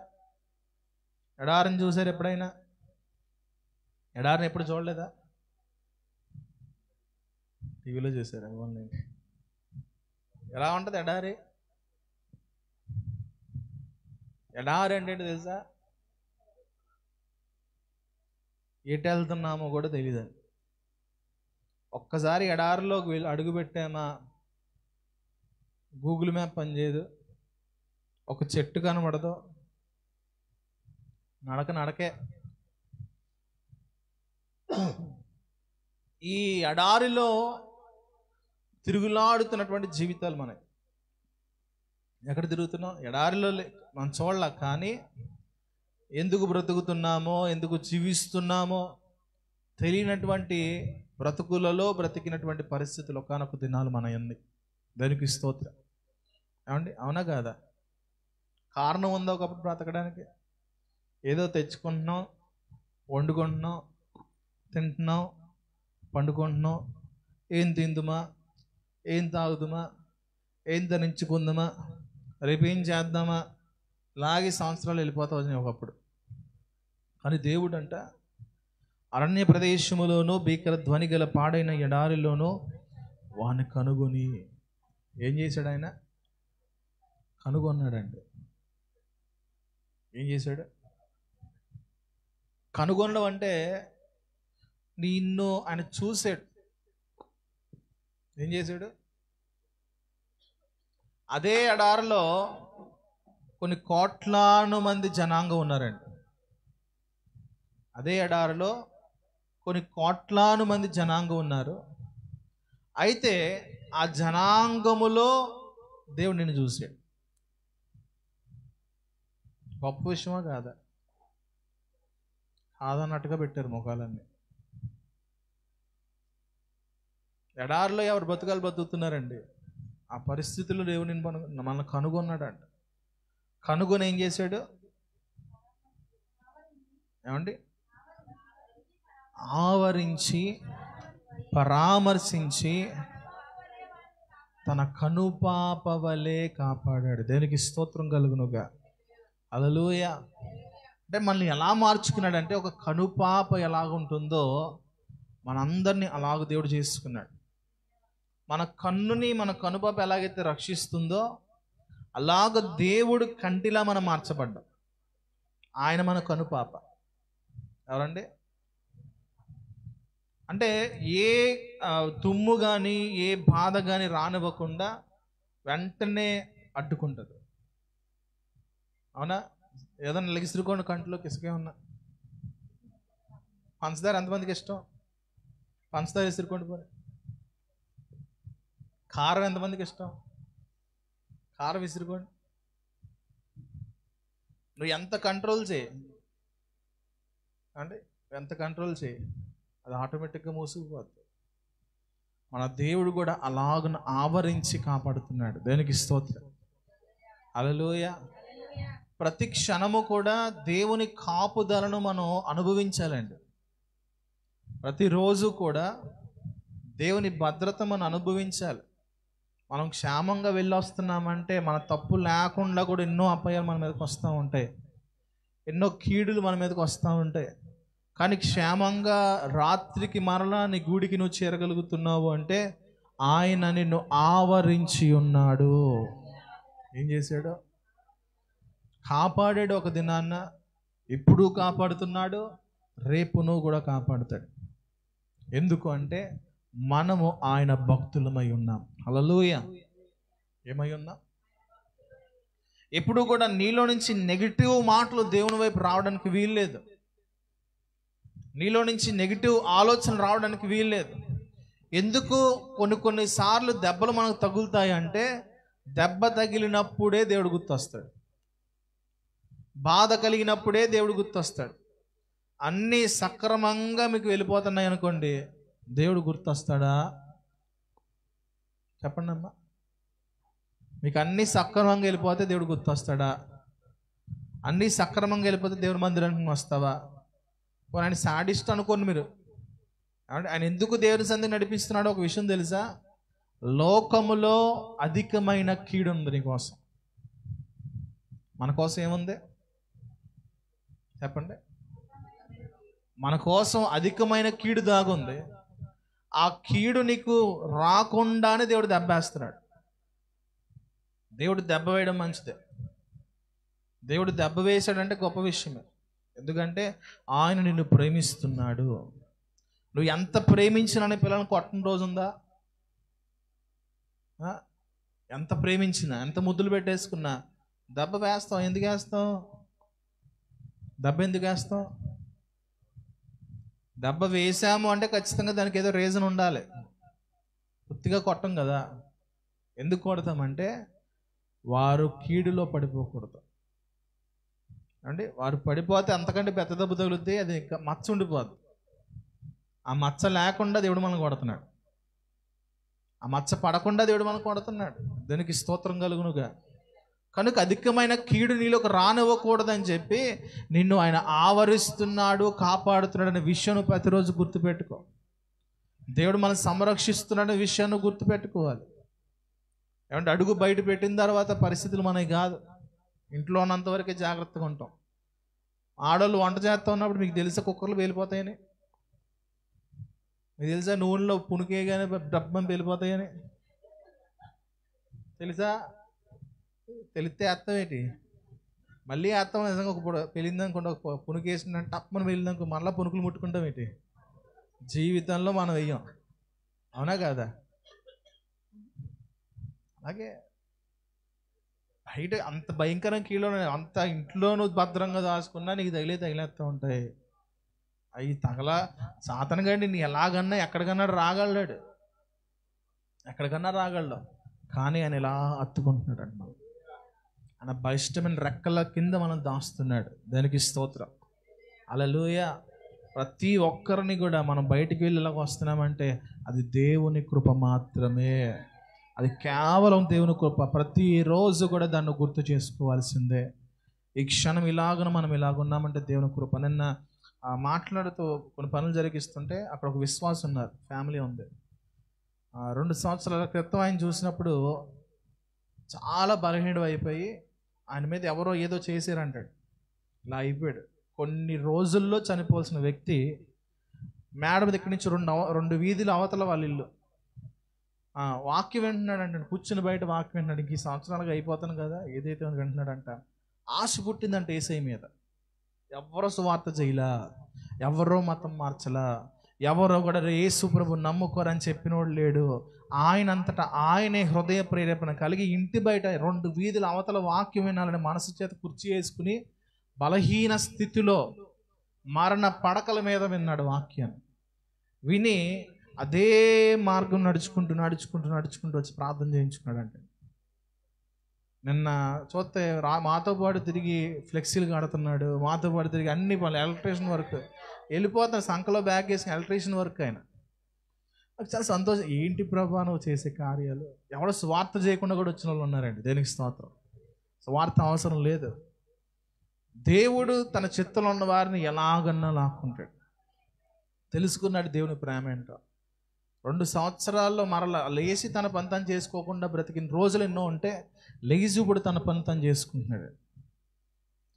ఎడారిని చూసారు ఎప్పుడైనా? ఎడారిని ఎప్పుడు చూడలేదా? టీవీలో చూసారా? ఎలా ఉంటుంది ఎడారి? ఎడారి అంటే తెలుసా? ఎటు వెళ్తున్నామో కూడా తెలియదండి. ఒక్కసారి ఎడారిలోకి వెళ్ళి అడుగు పెట్టామా, గూగుల్ మ్యాప్ పనిచేయదు, ఒక చెట్టు కనబడదు, నడకే. ఈ ఎడారిలో తిరుగులాడుతున్నటువంటి జీవితాలు మనకి. ఎక్కడ తిరుగుతున్నాం? ఎడారిలో మనం చూడలే, కానీ ఎందుకు బ్రతుకుతున్నామో, ఎందుకు జీవిస్తున్నామో తెలియనటువంటి బ్రతుకులలో బ్రతికినటువంటి పరిస్థితులు ఒకానొక దినాలు మన ఉంది. దానికి స్తోత్రం. ఏమండి, అవునా కాదా? కారణం ఉందా ఒకప్పుడు బ్రతకడానికి? ఏదో తెచ్చుకుంటున్నాం, వండుకుంటున్నాం, తింటున్నాం, పండుకుంటున్నాం. ఏం తిందుమా, ఏం తాగుదుమా, ఏం ధరించుకుందామా, రేపేం చేద్దామా, లాగి సంవత్సరాలు వెళ్ళిపోతా వచ్చినాయి ఒకప్పుడు. కానీ దేవుడు అంట అరణ్య ప్రదేశములోనూ భీకర ధ్వని గల పాడైన ఎడారిలోనూ వాని కనుగొని ఏం చేశాడు? ఆయన కనుగొన్నాడండి. ఏం చేశాడు? కనుగొనడం అంటే నిన్ను ఆయన చూశాడు. ఏం చేశాడు? అదే ఎడారిలో కొన్ని కోట్లాను మంది జనాంగం ఉన్నారండి. అదే ఎడారిలో కొన్ని కోట్లాను మంది జనాంగం ఉన్నారు. అయితే ఆ జనాంగములో దేవుడు నిన్ను చూశాడు. గొప్ప విషయమా కాదా? కాదన్నట్టుగా పెట్టారు ముఖాలన్నీ. ఎడారిలో ఎవరు బతుకాలు బతుకుతున్నారండి. ఆ పరిస్థితుల్లో దేవుడు మనల్ని కనుగొన్నాడంట. కనుగొని ఏం చేశాడు? ఏమండి, ఆవరించి పరామర్శించి తన కనుపాప వలె కాపాడాడు. దేనికి స్తోత్రం కలుగునుగా. హల్లెలూయా. అంటే మనల్ని ఎలా మార్చుకున్నాడంటే, ఒక కనుపాప ఎలాగుంటుందో మనందరినీ అలాగ దేవుడు చేసుకున్నాడు. మన కన్నుని మన కనుపాప ఎలాగైతే రక్షిస్తుందో అలాగ దేవుడు కంటిలా మనం మార్చబడ్డాం. ఆయన మన కనుపాప. ఎవరండి? అంటే ఏ తుమ్ము కానీ ఏ బాధ కానీ రానివ్వకుండా వెంటనే అడ్డుకుంటుంది. అవునా? ఏదన్నా లెగిసిరుకోండి కంట్లో ఇసుకే ఉన్నా. పంచదార ఎంతమందికి ఇష్టం? పంచదార విసురుకోండి పోనీ. కారం ఎంతమందికి ఇష్టం? కారం విసురుకోండి. నువ్వు ఎంత కంట్రోల్ చేయి అంటే ఎంత కంట్రోల్ చేయి, అది ఆటోమేటిక్గా మూసుకుపోద్ది. మన దేవుడు కూడా అలాగ ఆవరించి కాపాడుతున్నాడు. దేనికి స్తోత్రం. హల్లెలూయా. ప్రతి క్షణము కూడా దేవుని కాపుదలను మనం అనుభవించాలండి. ప్రతిరోజు కూడా దేవుని భద్రత మనం అనుభవించాలి. మనం క్షేమంగా వెళ్ళొస్తున్నామంటే మన తప్పు లేకుండా కూడా ఎన్నో అపాయాలు మన మీదకి వస్తూ ఉంటాయి, ఎన్నో కీడులు మన మీదకి వస్తూ ఉంటాయి. కానీ క్షేమంగా రాత్రికి మరలా నీ గూడికి నువ్వు చేరగలుగుతున్నావు అంటే ఆయన నిన్ను ఆవరించి ఉన్నాడు. ఏం చేశాడు? కాపాడాడు. ఒక దినాన్న ఇప్పుడు కాపాడుతున్నాడు, రేపును కూడా కాపాడుతాడు. ఎందుకు అంటే మనము ఆయన భక్తులమై ఉన్నాం. హల్లెలూయా. ఏమై ఉన్నాం? ఎప్పుడు కూడా నీలో నుంచి నెగిటివ్ మాటలు దేవుని వైపు రావడానికి వీల్లేదు. నీలో నుంచి నెగిటివ్ ఆలోచన రావడానికి వీల్లేదు. ఎందుకు? కొన్నిసార్లు దెబ్బలు మనకు తగులుతాయి అంటే దెబ్బ తగిలినప్పుడే దేవుడు గుర్తొస్తాడు, బాధ కలిగినప్పుడే దేవుడు గుర్తొస్తాడు. అన్నీ సక్రమంగా మీకు వెళ్ళిపోతున్నాయి అనుకోండి, దేవుడు గుర్తొస్తాడా? చెప్పండి అమ్మా. మీకు అన్నీ సక్రమంగా వెళ్ళిపోతే దేవుడు గుర్తొస్తాడా? అన్నీ సక్రమంగా వెళ్ళిపోతే దేవుడి మందిరానికి వస్తావా? ఆయన సాడిస్ట్ అనుకోండి మీరు. ఆయన ఎందుకు దేవుని సంధికి నడిపిస్తున్నాడో ఒక విషయం తెలుసా? లోకములో అధికమైన కీడు ఉంది నీకోసం. మన కోసం ఏముంది చెప్పండి? మన కోసం అధికమైన కీడు దాగుంది. ఆ కీడు నీకు రాకుండానే దేవుడు దెబ్బేస్తున్నాడు. దేవుడు దెబ్బ వేయడం మంచిదే. దేవుడు దెబ్బ వేశాడంటే గొప్ప విషయమే. ఎందుకంటే ఆయన నిన్ను ప్రేమిస్తున్నాడు. నువ్వు ఎంత ప్రేమించినా నీ పిల్లల్ని కొట్టని రోజు ఉందా? ఎంత ప్రేమించినా, ఎంత ముద్దులు పెట్టేసుకున్నా దెబ్బ వేస్తావు. ఎందుకు వేస్తావు? దెబ్బ ఎందుకు వేస్తావు? దెబ్బ వేసాము అంటే ఖచ్చితంగా దానికి ఏదో రీజన్ ఉండాలి. పూర్తిగా కొట్టం కదా. ఎందుకు కొడతామంటే వారు కీడులో పడిపోకూడదు అంటే వారు పడిపోతే అంతకంటే పెద్ద దెబ్బ తగులుద్ది, అది ఇంకా మచ్చ ఉండిపోద్ది. ఆ మచ్చ లేకుండా దేవుడు మనం కొడుతున్నాడు. ఆ మచ్చ పడకుండా దేవుడు మనం కొడుతున్నాడు. దానికి స్తోత్రం కలుగునుగా. కనుక అధికమైన కీడు నీలోకి రానివ్వకూడదని చెప్పి నిన్ను ఆయన ఆవరిస్తున్నాడు, కాపాడుతున్నాడు అనే విషయాన్ని ప్రతిరోజు గుర్తుపెట్టుకో. దేవుడు మనం సంరక్షిస్తున్నాడు అనే విషయాన్ని గుర్తుపెట్టుకోవాలి. ఏమంటే అడుగు బయట పెట్టిన తర్వాత పరిస్థితులు మనకి కాదు. ఇంట్లో ఉన్నంతవరకే జాగ్రత్తగా ఉంటాం. ఆడవాళ్ళు వంట చేస్తూ ఉన్నప్పుడు మీకు తెలుసా కుక్కర్లు పేలిపోతాయని? మీకు తెలుసా నూనెలో పుణికేగానే డబ్బని పేలిపోతాయని? తెలుసా? తెలిస్తే అర్థం ఏంటి? మళ్ళీ అర్థం నిజంగా ఒక పెళ్ళిందనుకుంటే ఒక పుణుకు వేసిందంటే టప్పని వెళ్ళిందనుకో మళ్ళీ పుణుకులు ముట్టుకుంటాం ఏంటి? జీవితంలో మనం వెయ్యం. అవునా కాదా? అలాగే బయట అంత భయంకరం కీలో అంత ఇంట్లోనూ భద్రంగా దాచుకున్నా నీకు తగిలేస్తూ ఉంటాయి. అవి తగల సాతనగాడి నీ ఎలాగన్నా ఎక్కడికన్నా రాగలడు, ఎక్కడికన్నా రాగలడు. కానీ ఆయన ఇలా అత్తుకుంటున్నాడు అంట. ఆయన బలిష్టమైన రెక్కల కింద మనం దాస్తున్నాడు. దానికి స్తోత్రం. హల్లెలూయా. ప్రతి ఒక్కరిని కూడా మనం బయటికి వెళ్ళి ఇలాగ వస్తున్నామంటే అది దేవుని కృప మాత్రమే. అది కేవలం దేవుని కృప. ప్రతిరోజు కూడా దాన్ని గుర్తు చేసుకోవాల్సిందే. ఈ క్షణం ఇలాగన మనం ఇలాగున్నామంటే దేవుని కృప. నిన్న మాట్లాడుతూ కొన్ని పనులు జరిగిస్తుంటే అక్కడ ఒక విశ్వాసం ఉన్నారు, ఫ్యామిలీ ఉంది. 2 సంవత్సరాల క్రితం ఆయన చూసినప్పుడు చాలా బలహీనం అయిపోయి ఆయన మీద ఎవరో ఏదో చేశారంటాడు. ఇలా అయిపోయాడు. కొన్ని రోజుల్లో చనిపోవాల్సిన వ్యక్తి మేడ మీద ఇక్కడి నుంచి 2 వీధులు అవతల వాళ్ళ ఇల్లు. వాక్యం వింటున్నాడు అంటాడు. కూర్చుని బయట వాక్యం వింటున్నాడు. ఇంక ఈ సంవత్సరాలుగా అయిపోతాను కదా, ఏదైతే వింటున్నాడంట. ఆశ పుట్టిందంటే యేసయ్య మీద. ఎవరో సువార్త చేయలా, ఎవరో మతం మార్చలా, ఎవరో కూడా యేసు ప్రభు నమ్ముకోరని చెప్పినోడు లేడు. ఆయన అంతటా ఆయనే హృదయ ప్రేరేపణ కలిగి ఇంటి బయట 2 వీధుల అవతల వాక్యం వినాలని మనసు చేత కుర్చీ వేసుకుని బలహీన స్థితిలో మరణ పడకల మీద విన్నాడు వాక్యాన్ని. విని అదే మార్గం నడుచుకుంటూ వచ్చి ప్రార్థన చేయించుకున్నాడు. అంటే నిన్న చూస్తే మాతో పాటు తిరిగి ఫ్లెక్సీలు కడుతున్నాడు, మాతో పాటు తిరిగి అన్ని పనులు, ఎలక్ట్రీషియన్ వర్క్ వెళ్ళిపోతాడు, సంఖలో బ్యాగ్ వేసి ఎలక్ట్రీషియన్ వర్క్ ఆయన. నాకు చాలా సంతోషం. ఏంటి ప్రభా నువ్వు చేసే కార్యాలు. ఎవడో స్వార్థ చేయకుండా కూడా వచ్చిన వాళ్ళు ఉన్నారండి. దేనికి స్తోత్రం. స్వార్థ అవసరం లేదు. దేవుడు తన చిత్తంలో ఉన్న వారిని ఎలాగన్నా లాక్కుంటాడు. తెలుసుకున్నాడు దేవుని ప్రేమ ఏంటో. 2 సంవత్సరాల్లో మరలా లేచి తన పని తను చేసుకోకుండా బ్రతికిన రోజులు ఎన్నో ఉంటే లేచి ఇప్పుడు తన పని తను చేసుకుంటున్నాడు.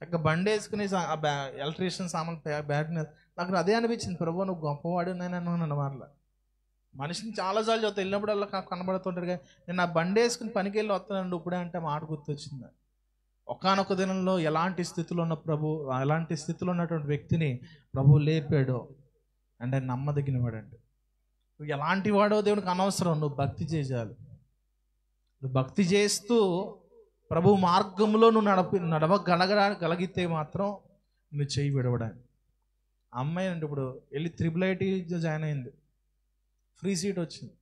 చక్కగా బండి వేసుకుని ఎలక్ట్రీషియన్ సామాన్ బ్యాగ్. నాకు అదే అనిపించింది, ప్రభు నువ్వు గొప్పవాడు నేను అన్నాను. మరలా మనిషిని చాలాసార్లు చూస్తా, వెళ్ళినప్పుడల్లా కనబడుతుంటాడు. కానీ నేను నా బండి వేసుకుని పనికి వెళ్ళి వస్తానండి ఇప్పుడే అంటే మాట గుర్తొచ్చింది. ఒకానొక దినంలో ఎలాంటి స్థితిలో ఉన్నటువంటి వ్యక్తిని ప్రభు లేపాడో అంటే నమ్మదగిన వాడండి. నువ్వు ఎలాంటి వాడో దేవునికి అనవసరం, నువ్వు భక్తి చేయాలి. నువ్వు భక్తి చేస్తూ ప్రభు మార్గంలో నువ్వు నడవగలిగితే మాత్రం నువ్వు చేయి విడవడానికి. అమ్మాయి అంటే ఇప్పుడు వెళ్ళి IIIT జాయిన్ అయింది, ఫ్రీ సీట్ వచ్చింది.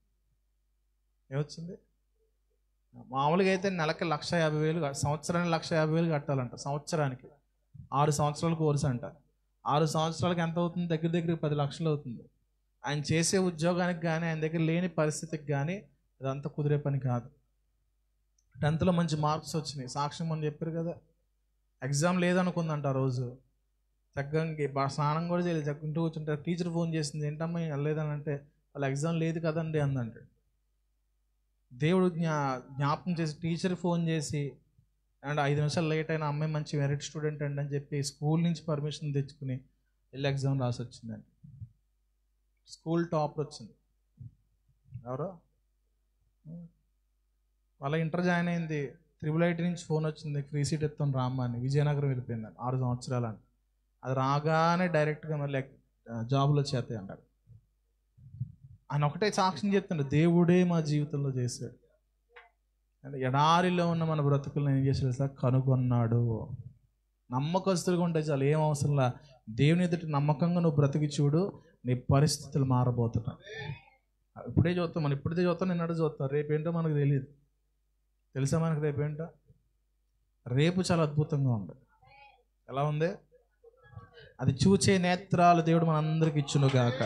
ఏమొచ్చింది? మామూలుగా అయితే నెలకి 1,50,000, సంవత్సరానికి 1,50,000 కట్టాలంట. సంవత్సరానికి 6 సంవత్సరాల కోర్సు అంట. 6 సంవత్సరాలకి ఎంత అవుతుంది? దగ్గర 10 లక్షలు అవుతుంది. ఆయన చేసే ఉద్యోగానికి కానీ ఆయన దగ్గర లేని పరిస్థితికి కానీ అదంతా కుదిరే పని కాదు. 10th మంచి మార్క్స్ వచ్చినాయి, సాక్ష్యం అని చెప్పారు కదా. ఎగ్జామ్ లేదనుకుందంట ఆ రోజు. చక్కగా స్నానం కూడా చేయలేదు, చక్కగా ఇంటూ కూర్చుంటారు. టీచర్ ఫోన్ చేసింది, ఏంటమ్మా వెళ్ళలేదని అంటే వాళ్ళ ఎగ్జామ్ లేదు కదండి అందంటే. దేవుడు జ్ఞాపకం చేసి టీచర్ ఫోన్ చేసి అండ్ 5 నిమిషాలు లేట్ అయిన అమ్మాయి మంచి మెరిట్ స్టూడెంట్ అండి అని చెప్పి స్కూల్ నుంచి పర్మిషన్ తెచ్చుకుని వెళ్ళి ఎగ్జామ్ రాసి వచ్చిందండి. స్కూల్ టాపర్ వచ్చింది. ఎవరో వాళ్ళ ఇంటర్ జాయిన్ అయింది. IIIT నుంచి ఫోన్ వచ్చింది, ఫ్రీ సీట్ ఎత్తాను రామ్మా అని. విజయనగరం వెళ్ళిపోయిందండి 6 సంవత్సరాలని. అది రాగానే డైరెక్ట్గా మళ్ళీ జాబులో చేతాయి అంటారు. ఆయన ఒకటే సాక్ష్యం చెప్తుండే, దేవుడే మా జీవితంలో చేశాడు. అంటే ఎడారిలో ఉన్న మన బ్రతుకులను ఏం చేశాడు సార్? కనుగొన్నాడు. నమ్మకస్తులుగా ఉంటే చాలు, ఏం అవసరంలా. దేవుని ఎదుటి నమ్మకంగా నువ్వు బ్రతికి చూడు, నీ పరిస్థితులు మారబోతున్నాయి. ఇప్పుడే చూస్తాం, మనం ఇప్పుడే చూస్తాం, నిన్నటి చూస్తాం. రేపేంటో మనకు తెలియదు. తెలుసా మనకు రేపేంటో? రేపు చాలా అద్భుతంగా ఉంది. ఎలా ఉంది? అది చూచే నేత్రాలు దేవుడు మనందరికి ఇచ్చునుగాక.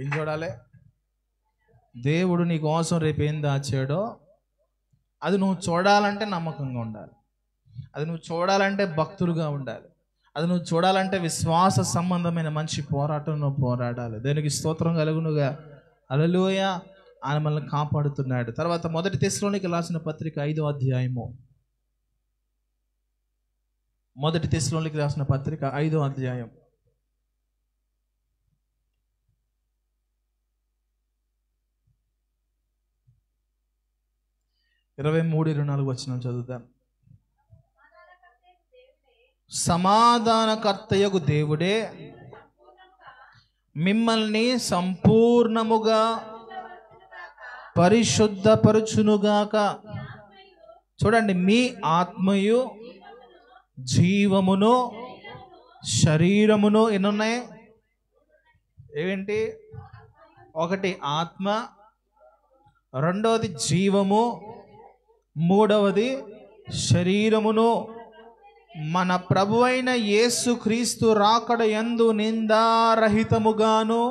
ఏం చూడాలి? దేవుడు నీ కోసం రేపు ఏం దాచాడో అది నువ్వు చూడాలంటే నమ్మకంగా ఉండాలి. అది నువ్వు చూడాలంటే భక్తులుగా ఉండాలి. అది నువ్వు చూడాలంటే విశ్వాస సంబంధమైన మంచి పోరాటం నువ్వు పోరాడాలి. దేనికి స్తోత్రం కలుగునుగా. హల్లెలూయా. ఆయన మనల్ని కాపాడుతున్నాడు. తర్వాత 1 తెస్సలోనికీయులకు రాసిన పత్రిక 5వ అధ్యాయము. 1 తెస్సలోనికీయులకు రాసిన పత్రిక 5వ అధ్యాయం 23-24 వచనం చదువుతాం. సమాధానకర్తయగు దేవుడే మిమ్మల్ని సంపూర్ణముగా పరిశుద్ధపరచునుగాక. చూడండి, మీ ఆత్మయు జీవమును శరీరమును ఎన్నున్నాయి? ఏంటి? 1 ఆత్మ, 2వది జీవము, 3వది శరీరమును మన ప్రభువైన యేసుక్రీస్తు రాకడ యందు నిందారహితముగాను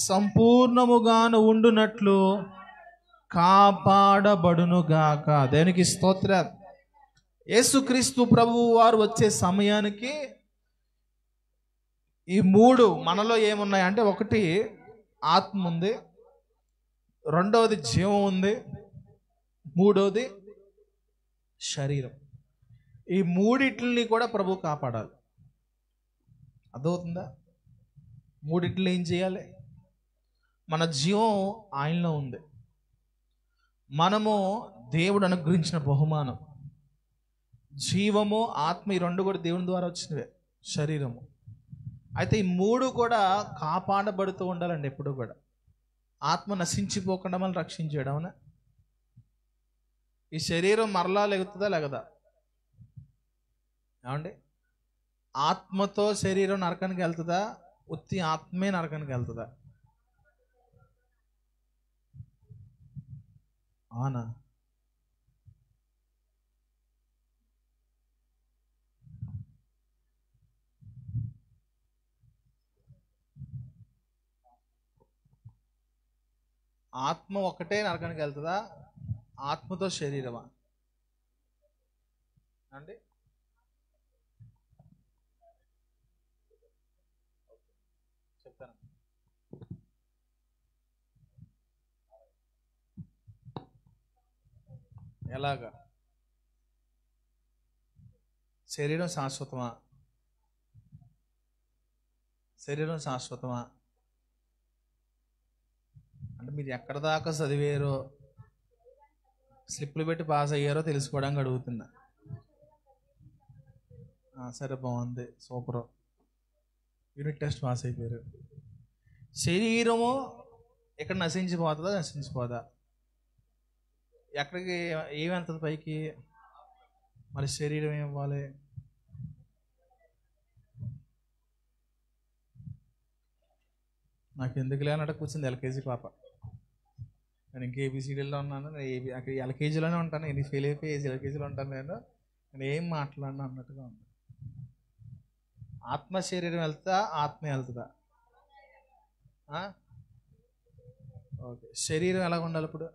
సంపూర్ణముగాను ఉండునట్లు కాపాడబడునుగాక. దేనికి స్తోత్రం. యేసుక్రీస్తు ప్రభువు వారు వచ్చే సమయానికి ఈ 3 మనలో ఏమున్నాయి అంటే, 1 ఆత్మ ఉంది, 2వది జీవం ఉంది, 3వది శరీరం. ఈ 3 కూడా ప్రభు కాపాడాలి. అర్థమవుతుందా? 3 ఏం చేయాలి? మన జీవం ఆయనలో ఉంది. మనము దేవుడు అనుగ్రహించిన బహుమానం. జీవము, ఆత్మ, ఈ 2 కూడా దేవుని ద్వారా వచ్చినవే. శరీరము. అయితే ఈ 3 కూడా కాపాడబడుతూ ఉండాలండి ఎప్పుడు కూడా. ఆత్మ నశించిపోకుండా మనం రక్షించాడు. అవునా? ఈ శరీరం మరలా లెగుతుందా? లెగదా? ఏమండి? ఆత్మతో శరీరం నరకానికి వెళ్తుందా? ఉత్తి ఆత్మే నరకానికి వెళ్తుందా? అవునా? ఆత్మ ఒకటే నరకానికి వెళ్తుందా? ఆత్మతో శరీరమా అండి? చెప్తాను. ఎలాగా? శరీరం శాశ్వతమా? శరీరం శాశ్వతమా అంటే మీరు ఎక్కడ దాకా చదివారో, స్లిప్లు పెట్టి పాస్ అయ్యారో తెలుసుకోవడానికి అడుగుతున్నా. సరే, బాగుంది, సూపర్. యూనిట్ టెస్ట్ పాస్ అయిపోయారు. శరీరము ఎక్కడ నశించిపోతుందా? నశించిపోదా? ఎక్కడికి ఏమెళ్తుంది? పైకి. మరి శరీరం ఏం ఇవ్వాలి? నాకు ఎందుకు లేనట్టు కూర్చుంది ఎల్కేజీ పాప. నేను ఇంకా ఏబిసిడీలో ఉన్నాను, అక్కడ ఎల్కేజీలోనే ఉంటాను. ఎన్ని ఫెయిల్ అయిపోయి ఎల్కేజీలో ఉంటాను. నేను ఏం మాట్లాడినా అన్నట్టుగా ఉంది. ఆత్మ శరీరం వెళ్తా, ఆత్మ వెళ్తుందా? ఓకే, శరీరం ఎలాగ ఉండాలి ఇప్పుడు?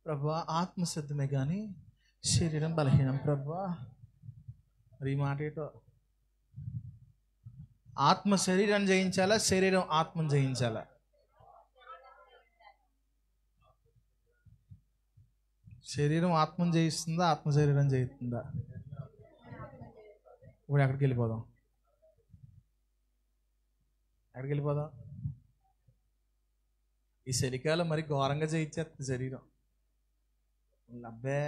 ప్రభా, ఆత్మ సిద్ధమే కానీ శరీరం బలహీనం ప్రభా. మరి ఈ మాట ఏంటో? ఆత్మ శరీరాన్ని జయించాలా? శరీరం ఆత్మను జయించాలా? శరీరం ఆత్మను జయిస్తుందా? ఆత్మ శరీరం జయిస్తుందా? ఇప్పుడు ఎక్కడికి వెళ్ళిపోదాం? ఎక్కడికి వెళ్ళిపోదాం? ఈ చలికాలం మరి ఘోరంగా జయించేస్తుంది శరీరం. అబ్బే,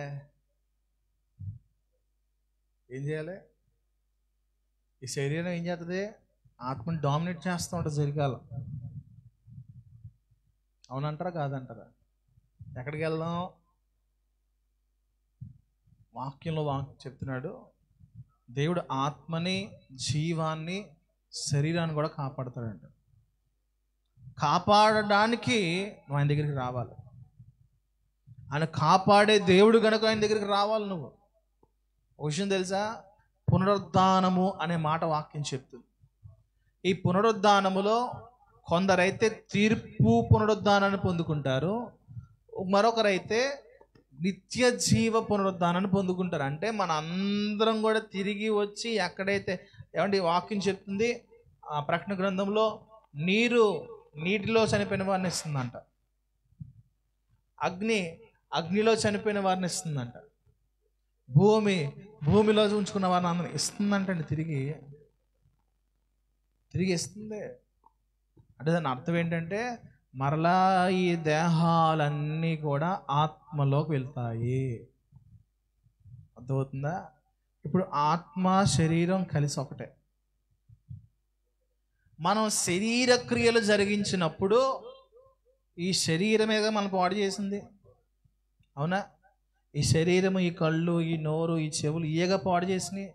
ఏం చేయాలి? ఈ శరీరం ఏం చేస్తుంది? ఆత్మని డామినేట్ చేస్తూ ఉంటుంది చలికాలం. అవునంటారా కాదంటారా? ఎక్కడికి వెళ్దాం? వాక్యంలో చెప్తున్నాడు, దేవుడు ఆత్మని, జీవాన్ని, శరీరాన్ని కూడా కాపాడుతాడంట. కాపాడడానికి నువ్వు ఆయన దగ్గరికి రావాలి. ఆయన కాపాడే దేవుడు కనుక ఆయన దగ్గరికి రావాలి. నువ్వు ఒక విషయం తెలుసా? పునరుద్ధానము అనే మాట వాక్యం చెప్తుంది. ఈ పునరుద్ధానములో కొందరైతే తీర్పు పునరుద్ధానాన్ని పొందుకుంటారు, మరొకరైతే నిత్య జీవ పునరుద్ధానాన్ని పొందుకుంటారు. అంటే మన అందరం కూడా తిరిగి వచ్చి ఎక్కడైతే, ఏమంటే వాక్యం చెప్తుంది ఆ ప్రకటన గ్రంథంలో, నీటిలో చనిపోయిన వారిని ఇస్తుందంట, అగ్నిలో చనిపోయిన వారిని ఇస్తుందంట, భూమిలో ఉంచుకున్న వారిని అందరిని ఇస్తుందంటండి. తిరిగి ఇస్తుంది. అంటే దాని అర్థం ఏంటంటే మరలా ఈ దేహాలన్నీ కూడా ఆత్మలోకి వెళ్తాయి. అర్థమవుతుందా? ఇప్పుడు ఆత్మ శరీరం కలిసి ఒకటే. మనం శరీర క్రియలు జరిగించినప్పుడు ఈ శరీరమేగా మనం పాడు చేసింది. అవునా? ఈ శరీరము, ఈ కళ్ళు, ఈ నోరు, ఈ చెవులు ఏగా పాడు చేసినాయి.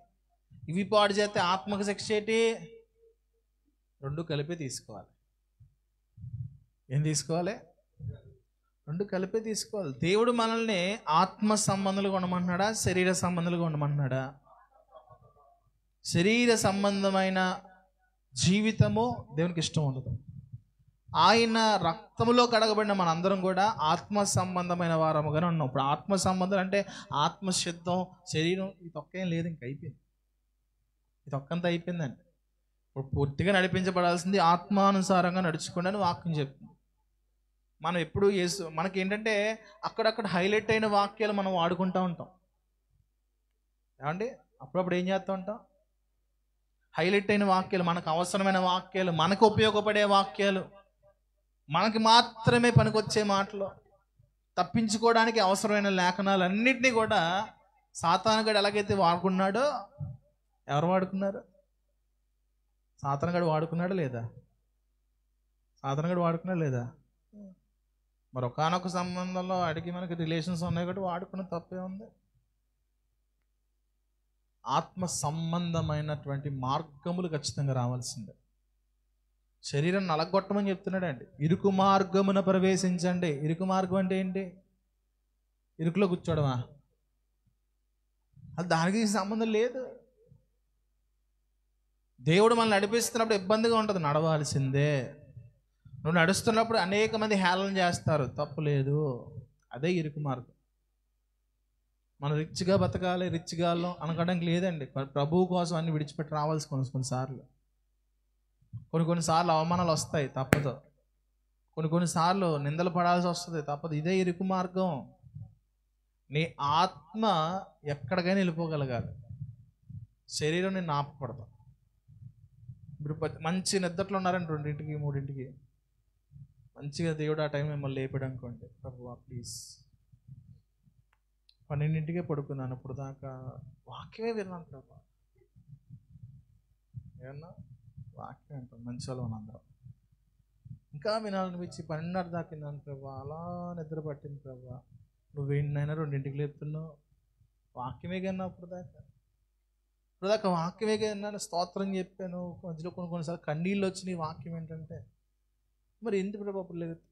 ఇవి పాడు చేస్తే ఆత్మకు శిక్ష ఏంటి? రెండు కలిపి తీసుకోవాలి. ఏం తీసుకోవాలి? రెండు కలిపే తీసుకోవాలి. దేవుడు మనల్ని ఆత్మ సంబంధాలుగా ఉండమంటున్నాడా? శరీర సంబంధాలుగా ఉండమంటున్నాడా? శరీర సంబంధమైన జీవితము దేవునికి ఇష్టం ఉండదు. ఆయన రక్తములో కడగబడిన మనందరం కూడా ఆత్మ సంబంధమైన వారముగానే ఉన్నాం. ఇప్పుడు ఆత్మ సంబంధం అంటే ఆత్మ సిద్ధం, శరీరం ఈ తొక్కేం లేదు, ఇంక అయిపోయింది. ఈ తొక్కంతా అయిపోయిందండి. ఇప్పుడు పూర్తిగా నడిపించబడాల్సింది ఆత్మానుసారంగా నడుచుకోండి అని వాక్యం చెప్తుంది. మనం ఎప్పుడు మనకి ఏంటంటే అక్కడక్కడ హైలైట్ అయిన వాక్యాలు మనం వాడుకుంటూ ఉంటాం. ఏమండి? అప్పుడప్పుడు ఏం చేస్తూ ఉంటాం? హైలైట్ అయిన వాక్యాలు, మనకు అవసరమైన వాక్యాలు, మనకు ఉపయోగపడే వాక్యాలు, మనకి మాత్రమే పనికొచ్చే మాటలు, తప్పించుకోవడానికి అవసరమైన లేఖనాలన్నింటినీ కూడా సాతానుగాడు ఎలాగైతే వాడుకున్నాడో, ఎవరు వాడుకున్నారు? సాతానుగాడు వాడుకున్నాడా లేదా? సాతానుగాడు వాడుకున్నాడా లేదా? మరి ఒకానొక సంబంధంలో అడిగి మనకి రిలేషన్స్ ఉన్నాయి కాబట్టి వాడుకున్న తప్పే ఉంది. ఆత్మ సంబంధమైనటువంటి మార్గములు ఖచ్చితంగా రావాల్సిందే. శరీరం నలగొట్టమని చెప్తున్నాడండి. ఇరుకు మార్గమున ప్రవేశించండి. ఇరుకు మార్గం అంటే ఏంటి? ఇరుకులో కూర్చోవడమా? అది దానికి సంబంధం లేదు. దేవుడు మనల్ని నడిపిస్తున్నప్పుడు ఇబ్బందిగా ఉంటుంది, నడవాల్సిందే. నువ్వు నడుస్తున్నప్పుడు అనేక మంది హేళన చేస్తారు, తప్పు లేదు, అదే ఇరుకు మార్గం. మనం రిచ్గా బతకాలి, రిచ్గా అనడానికి లేదండి. ప్రభువు కోసం అన్ని విడిచిపెట్టి రావాల్సి కొన్నిసార్లు. కొన్నిసార్లు అవమానాలు వస్తాయి, తప్పదు. కొన్నిసార్లు నిందలు పడాల్సి వస్తుంది, తప్పదు. ఇదే ఇరుకు మార్గం. నీ ఆత్మ ఎక్కడికైనా వెళ్ళిపోగలగాలి, శరీరం నేను ఆపకూడదు. ఇప్పుడు మంచి నిద్రలో ఉన్నారండి, 2ంటికి 3ంటికి మంచిగా దేవుడు ఆ టైం మిమ్మల్ని లేపాడు అనుకోండి, ప్రభువా ప్లీజ్ 12ంటికే పడుకున్నాను, ఇప్పుడు దాకా వాక్యమే విన్నాను ప్రభా. ఏమన్నా వాక్యం అంటాం, మంచి వాళ్ళు అందరం ఇంకా వినాలనిపించి 12:30 దాకా విన్నాను ప్రభా, అలా నిద్ర పట్టింది ప్రభా. నువ్వేంటైనా 2ంటికి లేపుతున్నావు, వాక్యమే కన్నా ఇప్పుడు దాకా వాక్యమే కన్నా స్తోత్రం చెప్పాను. మధ్యలో కొన్నిసార్లు కన్నీళ్ళు వచ్చినాయి. వాక్యం ఏంటంటే మరి ఎందుకు ప్రభా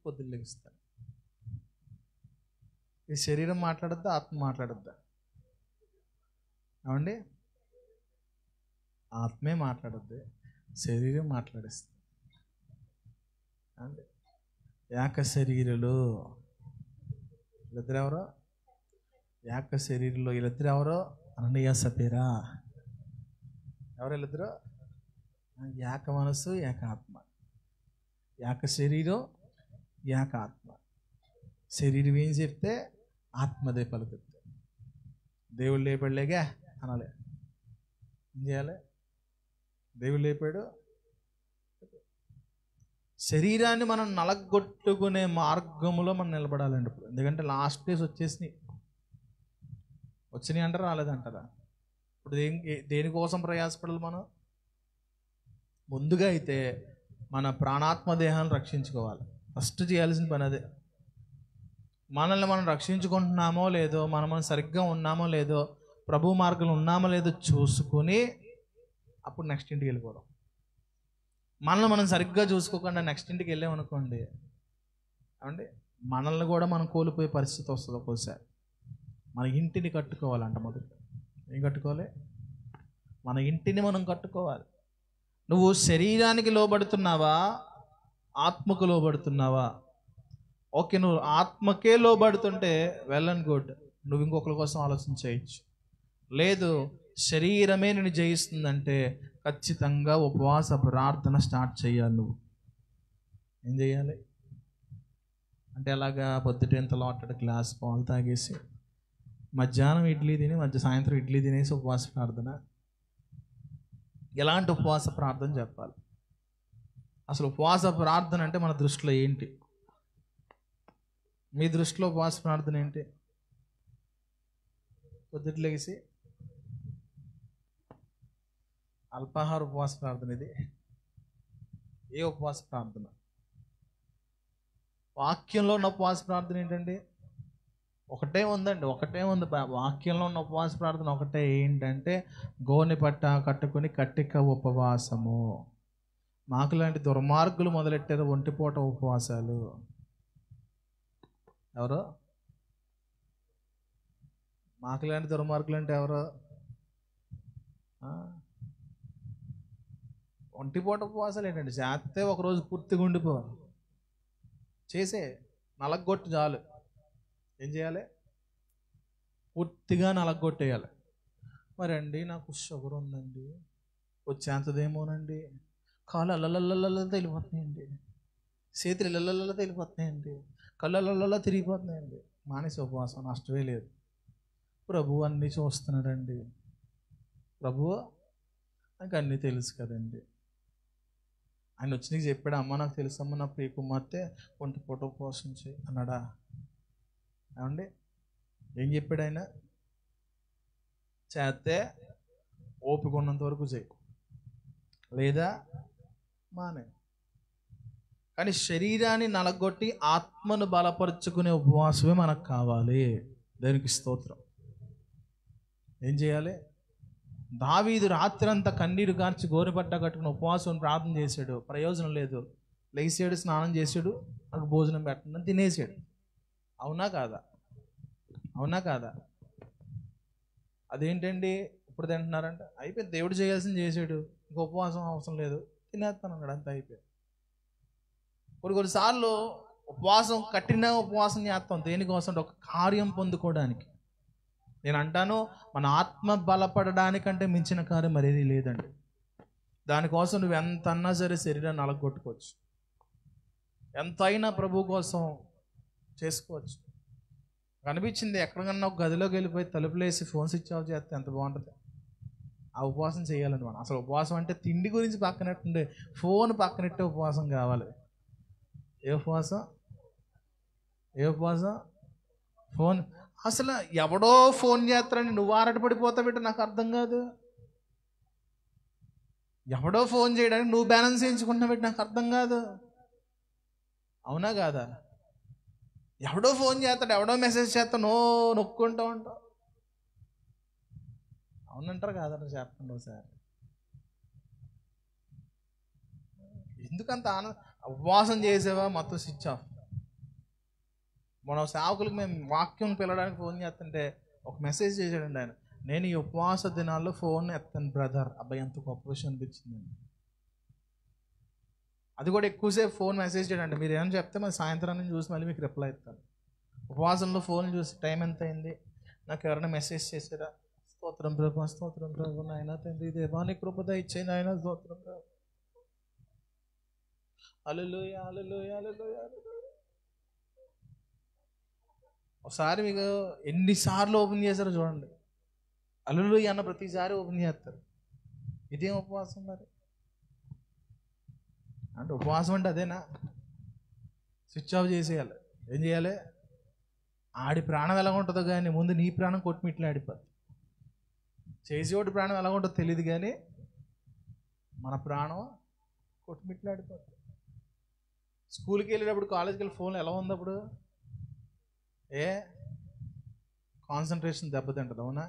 పొద్దున్న లెగిస్తాను? ఈ శరీరం మాట్లాడద్దా, ఆత్మ మాట్లాడద్దా? ఏమండి? ఆత్మే మాట్లాడద్దు, శరీరం మాట్లాడేస్తుంది. అంటే ఏక శరీరులు వీళ్ళిద్దరు ఎవరో, ఏక శరీరులు వీళ్ళిద్దరు ఎవరో, అననీయ సపీరా ఎవరు వీళ్ళిద్దరు? ఏక మనసు ఏక ఆత్మ. ఏక శరీరం ఏక ఆత్మ. శరీరం ఏం చెప్తే ఆత్మదే పలుకుద్ది. దేవుడు లేపాడులేగా అనాలి. ఏం చేయాలి? దేవుడు లేపాడు. శరీరాన్ని మనం నలగొట్టుకునే మార్గంలో మనం నిలబడాలండి ఇప్పుడు. ఎందుకంటే లాస్ట్ డేస్ వచ్చినాయి అంటారా, రాలేదంటారా? ఇప్పుడు దేనికోసం ప్రయాసపడాలి మనం? ముందుగా అయితే మన ప్రాణాత్మ దేహాన్ని రక్షించుకోవాలి. ఫస్ట్ చేయాల్సిన పని అదే. మనల్ని మనం రక్షించుకుంటున్నామో లేదో, మనం సరిగ్గా ఉన్నామో లేదో, ప్రభు మార్గంలో ఉన్నామో లేదో చూసుకొని అప్పుడు నెక్స్ట్ ఇంటికి వెళ్ళిపోవడం. మనల్ని మనం సరిగ్గా చూసుకోకుండా నెక్స్ట్ ఇంటికి వెళ్ళామనుకోండి, ఏమండి, మనల్ని కూడా మనం కోల్పోయే పరిస్థితి వస్తుంది ఒక్కోసారి. మన ఇంటిని కట్టుకోవాలంట. మొదట ఏం కట్టుకోవాలి? మన ఇంటిని మనం కట్టుకోవాలి. నువ్వు శరీరానికి లోబడుతున్నావా, ఆత్మకు లోబడుతున్నావా? ఓకే, నువ్వు ఆత్మకే లోబడుతుంటే వెల్ అండ్ గుడ్, నువ్వు ఇంకొకరి కోసం ఆలోచన చేయొచ్చు. లేదు, శరీరమే నేను జయిస్తుందంటే ఖచ్చితంగా ఉపవాస ప్రార్థన స్టార్ట్ చేయాలి. నువ్వు ఏం చేయాలి అంటే, అలాగా పొద్దుటెంత లోటడు గ్లాస్ పాలు తాగేసి మధ్యాహ్నం ఇడ్లీ తిని సాయంత్రం ఇడ్లీ తినేసి ఉపవాస ప్రార్థన? ఎలాంటి ఉపవాస ప్రార్థన చెప్పాలి? అసలు ఉపవాస ప్రార్థన అంటే మన దృష్టిలో ఏంటి? మీ దృష్టిలో ఉపవాస ప్రార్థన ఏంటి? పొద్దుట్లేసి అల్పాహార ఉపవాస ప్రార్థన ఇది? ఏ ఉపవాస ప్రార్థన? వాక్యంలో ఉన్న ఉపవాస ప్రార్థన ఏంటండి? ఒకటే ఉంది. వాక్యంలో ఉన్న ఉపవాస ప్రార్థన ఒకటే. ఏంటంటే గోనె పట్ట కట్టుకొని కట్టిక ఉపవాసము. మాకు లాంటి దుర్మార్గులు మొదలెట్టారు ఒంటిపూట ఉపవాసాలు. ఎవరో మాకు లాంటి దుర్మార్గులు అంటే ఎవరో? ఒంటిపూట ఉపవాసాలు ఏంటండి? చేస్తే ఒకరోజు పూర్తిగా ఉండిపో, చేసే నలగొట్టు చాలు. ఏం చేయాలి? పూర్తిగా నలగొట్టేయాలి. మరి అండి నాకు షుగర్ ఉందండి, వచ్చేంతదేమోనండి, కాళ్ళు అల్లల్లల్ల తెలిపోతున్నాయండి, చేతులు ఇళ్ళల్లో తెలిపోతున్నాయండి, కళ్ళు అల్లల్లో తిరిగిపోతున్నాయండి. మానేసి ఉపవాసం నష్టమే లేదు. ప్రభువు అన్నీ చూస్తున్నాడండి. ప్రభువు నాకు అన్నీ తెలుసు కదండి. ఆయన వచ్చి నీకు చెప్పాడు, అమ్మ నాకు తెలుసమ్మ, నా ప్రియ కుమార్తె ఒంటిపూట ఉపవాసం చేయి అన్నాడా? ఏమండి, ఏం చెప్పాడు ఆయన? చేస్తే ఓపిక ఉన్నంత వరకు చేయి, లేదా మానే. కానీ శరీరాన్ని నలగొట్టి ఆత్మను బలపరుచుకునే ఉపవాసమే మనకు కావాలి. దేవునికి స్తోత్రం. ఏం చేయాలి? దావీదు రాత్రంతా కన్నీరు కార్చి గోరుపట్ట కట్టుకుని ఉపవాసం ప్రార్థన చేశాడు, ప్రయోజనం లేదు. లేచాడు, స్నానం చేశాడు, నాకు భోజనం పెట్టడం తినేసాడు. అవునా కాదా? అవునా కాదా? అదేంటండి ఇప్పుడు తింటున్నారంటే, అయిపోయింది, దేవుడు చేయాల్సింది చేశాడు, ఇంక ఉపవాసం అవసరం లేదు, తినేస్తాను అన్నాడు, అంత అయిపోయింది. కొన్నిసార్లు ఉపవాసం, కఠిన ఉపవాసం చేస్తాం దేనికోసం? ఒక కార్యం పొందుకోవడానికి. నేను అంటాను, మన ఆత్మ బలపడడానికంటే మించిన కార్యం మరేది లేదండి. దానికోసం నువ్వు ఎంత అన్నా సరే శరీరాన్ని అలగొట్టుకోవచ్చు, ఎంతైనా ప్రభు కోసం చేసుకోవచ్చు. అనిపించింది ఎక్కడికన్నా ఒక గదిలోకి వెళ్ళిపోయి తలుపులేసి ఫోన్ స్విచ్ ఆఫ్ చేస్తే ఎంత బాగుంటుంది. ఆ ఉపవాసం చేయాలండి మనం. అసలు ఉపవాసం అంటే తిండి గురించి పక్కనట్టుండే, ఫోన్ పక్కనట్టే ఉపవాసం కావాలి. ఏ ఉపవాసం? ఏ ఉపవాసం? ఫోన్. అసలు ఎవడో ఫోన్ చేస్తారని నువ్వు ఆరాటపడిపోతావు బిడ్డ, నాకు అర్థం కాదు. ఎవడో ఫోన్ చేయడానికి నువ్వు బ్యాలెన్స్ చేయించుకుంటున్నావు బిడ్డ, నాకు అర్థం కాదు. అవునా కాదా? ఎవడో ఫోన్ చేస్తాడు, ఎవడో మెసేజ్ చేస్తావు, నొక్కుంటూ ఉంటావు. అవునంటారు కాదంటారు? చెప్పండి ఒకసారి. ఎందుకంత ఉపవాసం చేసేవా? మొత్తం స్విచ్ ఆఫ్. మన సేవకులకు మేము వాక్యం పిలవడానికి ఫోన్ చేస్తుంటే ఒక మెసేజ్ చేశాడండి ఆయన, నేను ఈ ఉపవాస దినాల్లో ఫోన్ ఎత్తాను బ్రదర్. అబ్బాయి ఎంత గొప్ప విషయం అనిపించింది. అది కూడా ఎక్కువసేపు ఫోన్ మెసేజ్ చేయడండి. మీరు ఏమైనా చెప్తే మరి సాయంత్రాన్ని చూసి మళ్ళీ మీకు రిప్లై ఇస్తాను. ఉపవాసంలో ఫోన్ చూసి టైం ఎంత అయింది, నాకు ఎవరైనా మెసేజ్ చేశారా, స్తోత్రం ప్రభు, స్తోత్రం ప్రభు, నాయన తండ్రి దేవానికి కృపద ఇచ్చే నాయన, స్తోత్రం ప్రభు, హల్లెలూయా హల్లెలూయా హల్లెలూయా. ఒకసారి మీకు ఎన్నిసార్లు ఓపెన్ చేశారో చూడండి. హల్లెలూయా అన్న ప్రతిసారి ఓపెన్ చేస్తారు. ఇదేం ఉపవాసం మరి? అంటే ఉపవాసం అంటే అదేనా? స్విచ్ ఆఫ్ చేసేయాలి. ఏం చేయాలి? ఆడి ప్రాణం ఎలా ఉంటుందో కానీ ముందు నీ ప్రాణం కొట్టుమిట్లు ఆడిపోద్ది. చేసేవాడి ప్రాణం ఎలా ఉంటుందో తెలియదు కానీ మన ప్రాణం కొట్టుమిట్లు ఆడిపోద్ది. స్కూల్కి వెళ్ళేటప్పుడు, కాలేజ్కి వెళ్ళి ఫోన్లో ఎలా ఉంది అప్పుడు? కాన్సన్ట్రేషన్ దెబ్బతింటుంది. అవునా?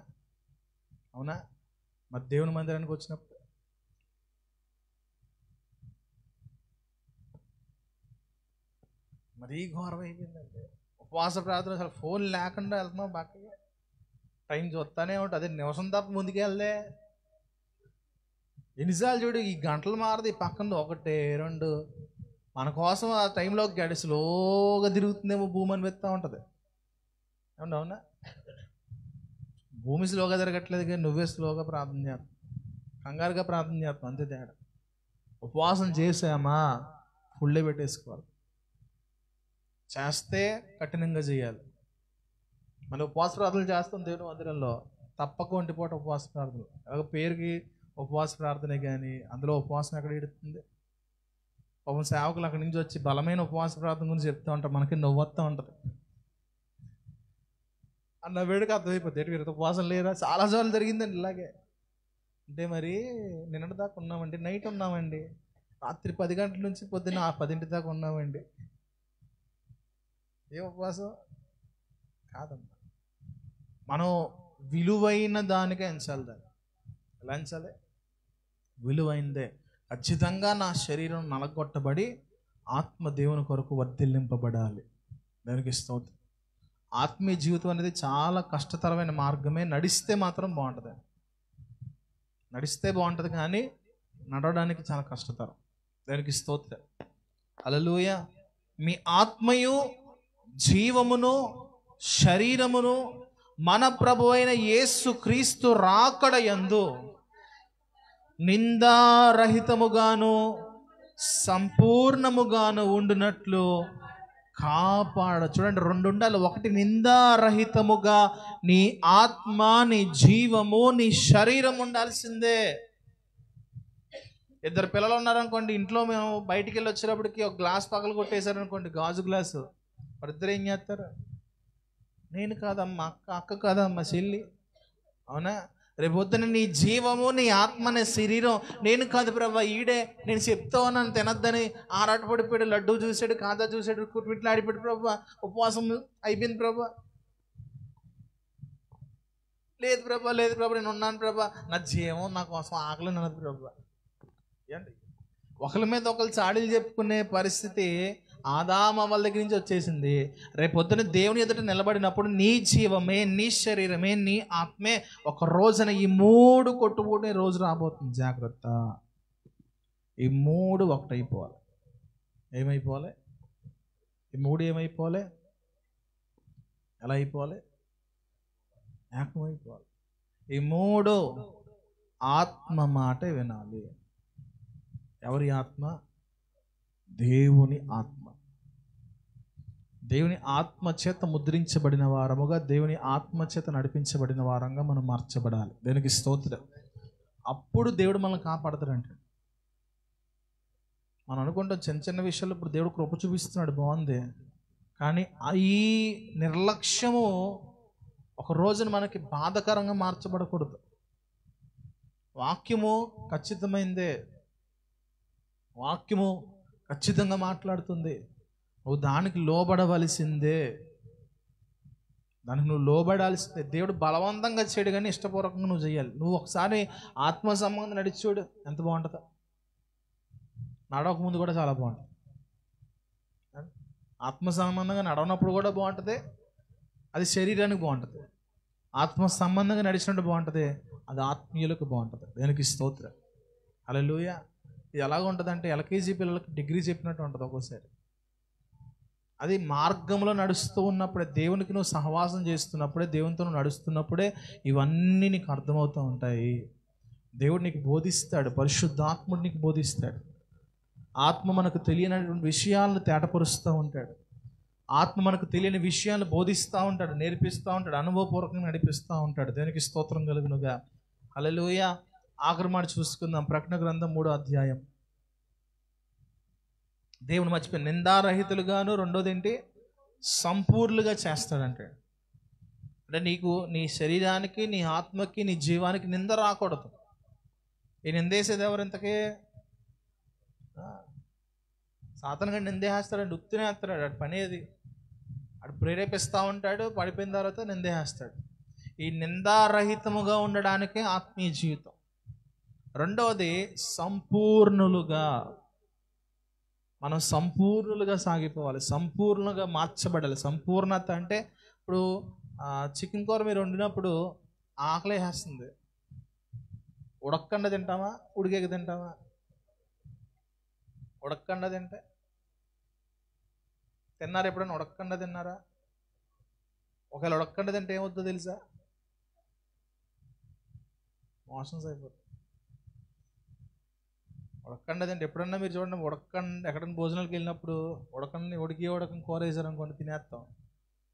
అవునా? మరి దేవుని మందిరానికి వచ్చినప్పుడు మరీ ఘోరం అయిపోయిందండి. ఉపవాస ప్రార్థన అసలు ఫోన్ లేకుండా వెళ్తున్నాం, బాగా టైం చూస్తానే ఉంటుంది. అదే నివసం తప్ప ముందుకు వెళ్దే. ఎన్నిసార్లు చూడు, ఈ గంటలు మారదు, ఈ పక్కన 1 2 మన కోసం ఆ టైంలో గడి స్లోగా తిరుగుతుందేమో భూమి అనిపిస్తూ ఉంటుంది. ఏమన్నా? అవునా? భూమి స్లోగా తిరగట్లేదు కానీ నువ్వే స్లోగా ప్రార్థన చేస్తావు, కంగారుగా ప్రార్థన చేస్తావు, అంతే తేడా. ఉపవాసం చేసామా ఫుల్లే పెట్టేసుకోవాలి. చేస్తే కఠినంగా చేయాలి. మనం ఉపవాస ప్రార్థనలు చేస్తాం దేవుని మందిరంలో, తప్పక ఒంటిపూట ఉపవాస ప్రార్థనలు. అలాగే పేరుకి ఉపవాస ప్రార్థనే కానీ అందులో ఉపవాసం ఎక్కడ ఇడుతుంది? పాపం సేవకులు అక్కడి నుంచి వచ్చి బలమైన ఉపవాస ప్రార్థన గురించి చెప్తూ ఉంటారు, మనకి నవ్వు వస్తూ ఉంటుంది. అన్న వేడికి అర్థమైపోతుంది, వీరితో ఉపవాసం లేరా? చాలాసార్లు జరిగిందండి ఇలాగే. అంటే మరి నిన్నటి దాకా ఉన్నామండి, నైట్ ఉన్నామండి, రాత్రి 10 గంటల నుంచి పొద్దున్న 10 దాకా ఉన్నామండి. ఏ ఉపవాసం కాదమ్మా. మనం విలువైన దానికే ఎంచాలి. దాన్ని ఎలా ఎంచాలి? విలువైందే. ఖచ్చితంగా నా శరీరం నలగొట్టబడి ఆత్మ దేవుని కొరకు వర్ధిల్లింపబడాలి. దానికి స్తోత్రం. ఆత్మీయ జీవితం అనేది చాలా కష్టతరమైన మార్గమే. నడిస్తే మాత్రం బాగుంటుంది, నడిస్తే బాగుంటుంది, కానీ నడవడానికి చాలా కష్టతరం. దానికి స్తోత్రం. హల్లెలూయా. మీ ఆత్మయు జీవమును శరీరమును మన ప్రభు అయిన యేసు క్రీస్తు రాకడ యందు నిందారహితముగాను సంపూర్ణముగాను ఉండునట్లు కాపాడ. చూడండి, 2 ఉండాలి. ఒకటి నిందారహితముగా నీ ఆత్మ, నీ జీవము, నీ శరీరం ఉండాల్సిందే. 2 పిల్లలు ఉన్నారనుకోండి ఇంట్లో, మేము బయటికి వెళ్ళి వచ్చేటప్పటికి ఒక గ్లాస్ పగలు కొట్టేశారనుకోండి, గాజు గ్లాసు, వారిద్దరు ఏం చేస్తారు? నేను కాదమ్మా, అక్క కాదమ్మా, చెల్లి. అవునా? రేపొద్దున నీ జీవము, నీ ఆత్మ, నీ శరీరం, నేను కాదు ప్రభా ఈడే, నేను చెప్తా ఉన్నాను తినద్దని ఆరాటపడిపోయాడు, లడ్డూ చూశాడు, కాదా చూశాడు, కుట్మిట్లు ఆడిపోయాడు, ప్రభా ఉపవాసం అయిపోయింది ప్రభా. లేదు ప్రభా, లేదు ప్రభా, నేను ఉన్నాను ప్రభా, నా జీవం నా కోసం ఆకలి అన్నది ప్రభా. ఏంటి ఒకరి మీద ఒకరు చాడీలు చెప్పుకునే పరిస్థితి ఆదామవ్వల దగ్గర నుంచి వచ్చేసింది. రేపొద్దున దేవుని ఎదుట నిలబడినప్పుడు నీ జీవమే, నీ శరీరమే, నీ ఆత్మే ఒక రోజున ఈ 3 కొట్టుకునే రోజు రాబోతుంది. జాగ్రత్త. ఈ 3 ఒకటైపోవాలి. ఏమైపోవాలి? ఈ 3 ఏమైపోవాలి? ఎలా అయిపోవాలి? ఏకమైపోవాలి. ఈ 3 ఆత్మ మాట వినాలి. ఎవరి ఆత్మ? దేవుని ఆత్మ. దేవుని ఆత్మ చేత ముద్రించబడిన వారముగా, దేవుని ఆత్మ చేత నడిపించబడిన వారంగా మనం మార్చబడాలి. దేనికి స్తోత్రం. అప్పుడు దేవుడు మనల్ని కాపాడతాడంటే. మనం అనుకుంటాం చిన్న చిన్న విషయాలు ఇప్పుడు దేవుడు కృప చూపిస్తున్నాడు, బాగుంది. కానీ ఈ నిర్లక్ష్యము ఒక రోజున మనకి బాధకరంగా మార్చబడకూడదు. వాక్యము ఖచ్చితమైందే, వాక్యము ఖచ్చితంగా మాట్లాడుతుంది. నువ్వు దానికి లోబడవలసిందే, దానికి నువ్వు లోబడాల్సిందే. దేవుడు బలవంతంగా చేయడు కానీ ఇష్టపూర్వకంగా నువ్వు చేయాలి. నువ్వు ఒకసారి ఆత్మ సంబంధం నడిచి చూడు, ఎంత బాగుంటుందో. నడవక ముందు కూడా చాలా బాగుంటుంది. ఆత్మ సంబంధంగా నడవనప్పుడు కూడా బాగుంటుంది, అది శరీరానికి బాగుంటుంది. ఆత్మ సంబంధంగా నడిచినట్టు బాగుంటుంది, అది ఆత్మీయులకు బాగుంటుంది. దానికి స్తోత్రం. హల్లెలూయా. ఇది ఎలాగ ఉంటుంది అంటే ఎల్కేజీ పిల్లలకి డిగ్రీ చెప్పినట్టు ఉంటుంది ఒక్కోసారి. అది మార్గంలో నడుస్తూ ఉన్నప్పుడే, దేవునికి నువ్వు సహవాసం చేస్తున్నప్పుడే, దేవునితో నువ్వు నడుస్తున్నప్పుడే ఇవన్నీ నీకు అర్థమవుతూ ఉంటాయి. దేవుడు నీకు బోధిస్తాడు, పరిశుద్ధాత్ముడు నీకు బోధిస్తాడు. ఆత్మ మనకు తెలియనటువంటి విషయాలను తేటపరుస్తూ ఉంటాడు. ఆత్మ మనకు తెలియని విషయాలను బోధిస్తూ ఉంటాడు, నేర్పిస్తూ ఉంటాడు, అనుభవపూర్వకంగా నడిపిస్తూ ఉంటాడు. దేనికి స్తోత్రం కలుగునుగా. హల్లెలూయా. ఆఖరి మాట చూసుకుందాం. ప్రకటన గ్రంథం 3వ అధ్యాయం. దేవుని మర్చిపోయి నిందారహితులుగాను, రెండోది ఏంటి, సంపూర్ణులుగా చేస్తాడంటే. అంటే నీకు నీ శరీరానికి, నీ ఆత్మకి, నీ జీవానికి నింద రాకూడదు. ఈ నిందేసేది ఎవరు? ఇంతకీ సాతానుగా నిందేస్తాడు, ఉత్తినే వేస్తాడు. అటు పని అది, అటు ప్రేరేపిస్తూ ఉంటాడు, పడిపోయిన తర్వాత నిందేస్తాడు. ఈ నిందారహితముగా ఉండడానికే ఆత్మీయ జీవితం. రెండవది సంపూర్ణులుగా, మనం సంపూర్ణులుగా సాగిపోవాలి, సంపూర్ణంగా మార్చబడాలి. సంపూర్ణత అంటే ఇప్పుడు చికెన్ కూర మీరు వండినప్పుడు ఆకలి వేస్తుంది. ఉడక్కండ తింటామా, ఉడికేక తింటామా? ఉడక్కండ తింటే తిన్నారా? ఎప్పుడైనా ఉడక్కండ తిన్నారా? ఒకవేళ ఉడక్కండ తింటే ఏమవుతుందో తెలుసా? మోషన్స్ అయిపోతుంది. ఉడకండి తింటే ఎప్పుడన్నా మీరు చూడండి, ఉడకండి ఎక్కడైనా భోజనాలకు వెళ్ళినప్పుడు ఉడకండి ఉడకం కూర వేసారు అనుకోండి, తినేస్తాం.